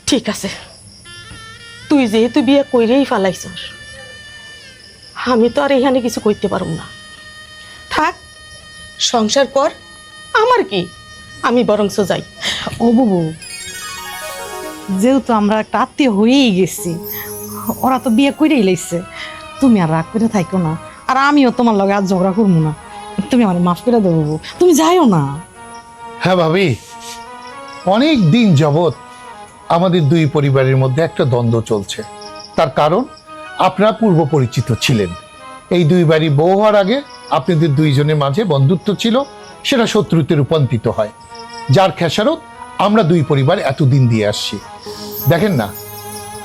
ঠিক আছে, তুই যেহেতু বিয়ে কইরেই ফালাইছস, আমি তো আর এখানে কিছু কইতে পারব না। থাক, সংসার কর, আমার কি, আমি বরংস যাই। ও বুবু, যেহেতু আমরা একটা আত্মীয় হয়েই গেছি, ওরা তো বিয়ে করেই লাইছে, তুমি আর রাগ করে থাইকো না। আর আমিও তোমার লগে আর ঝগড়া করবো না, তুমি আমার মাফ করে দেবো। তুমি যাইও না। হ্যাঁ ভাবি, অনেক দিন যাবৎ আমাদের দুই পরিবারের মধ্যে একটা দ্বন্দ্ব চলছে। তার কারণ আপনারা পূর্ব পরিচিত ছিলেন। এই দুই বাড়ি বউ হওয়ার আগে আপনাদের দুইজনের মাঝে বন্ধুত্ব ছিল, সেটা শত্রুতে রূপান্তরিত হয়, যার খেসারত আমরা দুই পরিবার এতদিন দিয়ে আসছি। দেখেন না,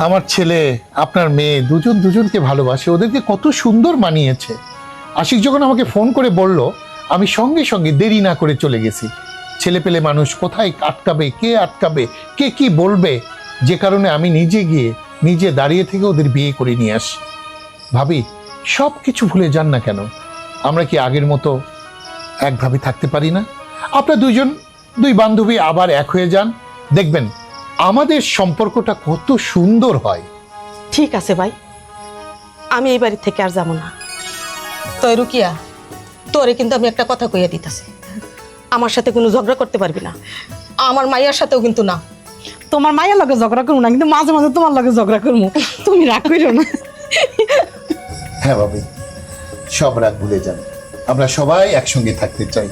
আমার ছেলে আপনার মেয়ে দুজন দুজনকে ভালোবাসে, ওদেরকে কত সুন্দর মানিয়েছে। আশিক যখন আমাকে ফোন করে বলল, আমি সঙ্গে সঙ্গে দেরি না করে চলে গেছি। ছেলে পেলে মানুষ কোথায় আটকাবে, কে আটকাবে, কে কি বলবে, যে কারণে আমি নিজে গিয়ে নিজে দাঁড়িয়ে থেকে ওদের বিয়ে করে নিয়ে আসি। ভাবি, সব কিছু ভুলে যান না কেন? আমরা কি আগের মতো একভাবে থাকতে পারি না? আপনার দুই বান্ধবী আবার এক হয়ে যান, দেখবেন আমাদের সম্পর্কটা কত সুন্দর হয়। ঠিক আছে ভাই, আমি এই বাড়ি থেকে আর যাবো না। তই রুকিয়া, তোরে কিন্তু আমি একটা কথা কইয়া দিতেছি, আমার সাথে কোনো ঝগড়া করতে পারবি না, আমার মাইয়ার সাথেও কিন্তু না। তোমার মায়ের লগে ঝগড়া করবো না, কিন্তু মাঝে মাঝে তোমার লগে ঝগড়া করবো, তুমি রাগ করো না। হ্যাঁ ভাবি, সব রাগ ভুলে যান, আমরা সবাই একসঙ্গে থাকতে চাই।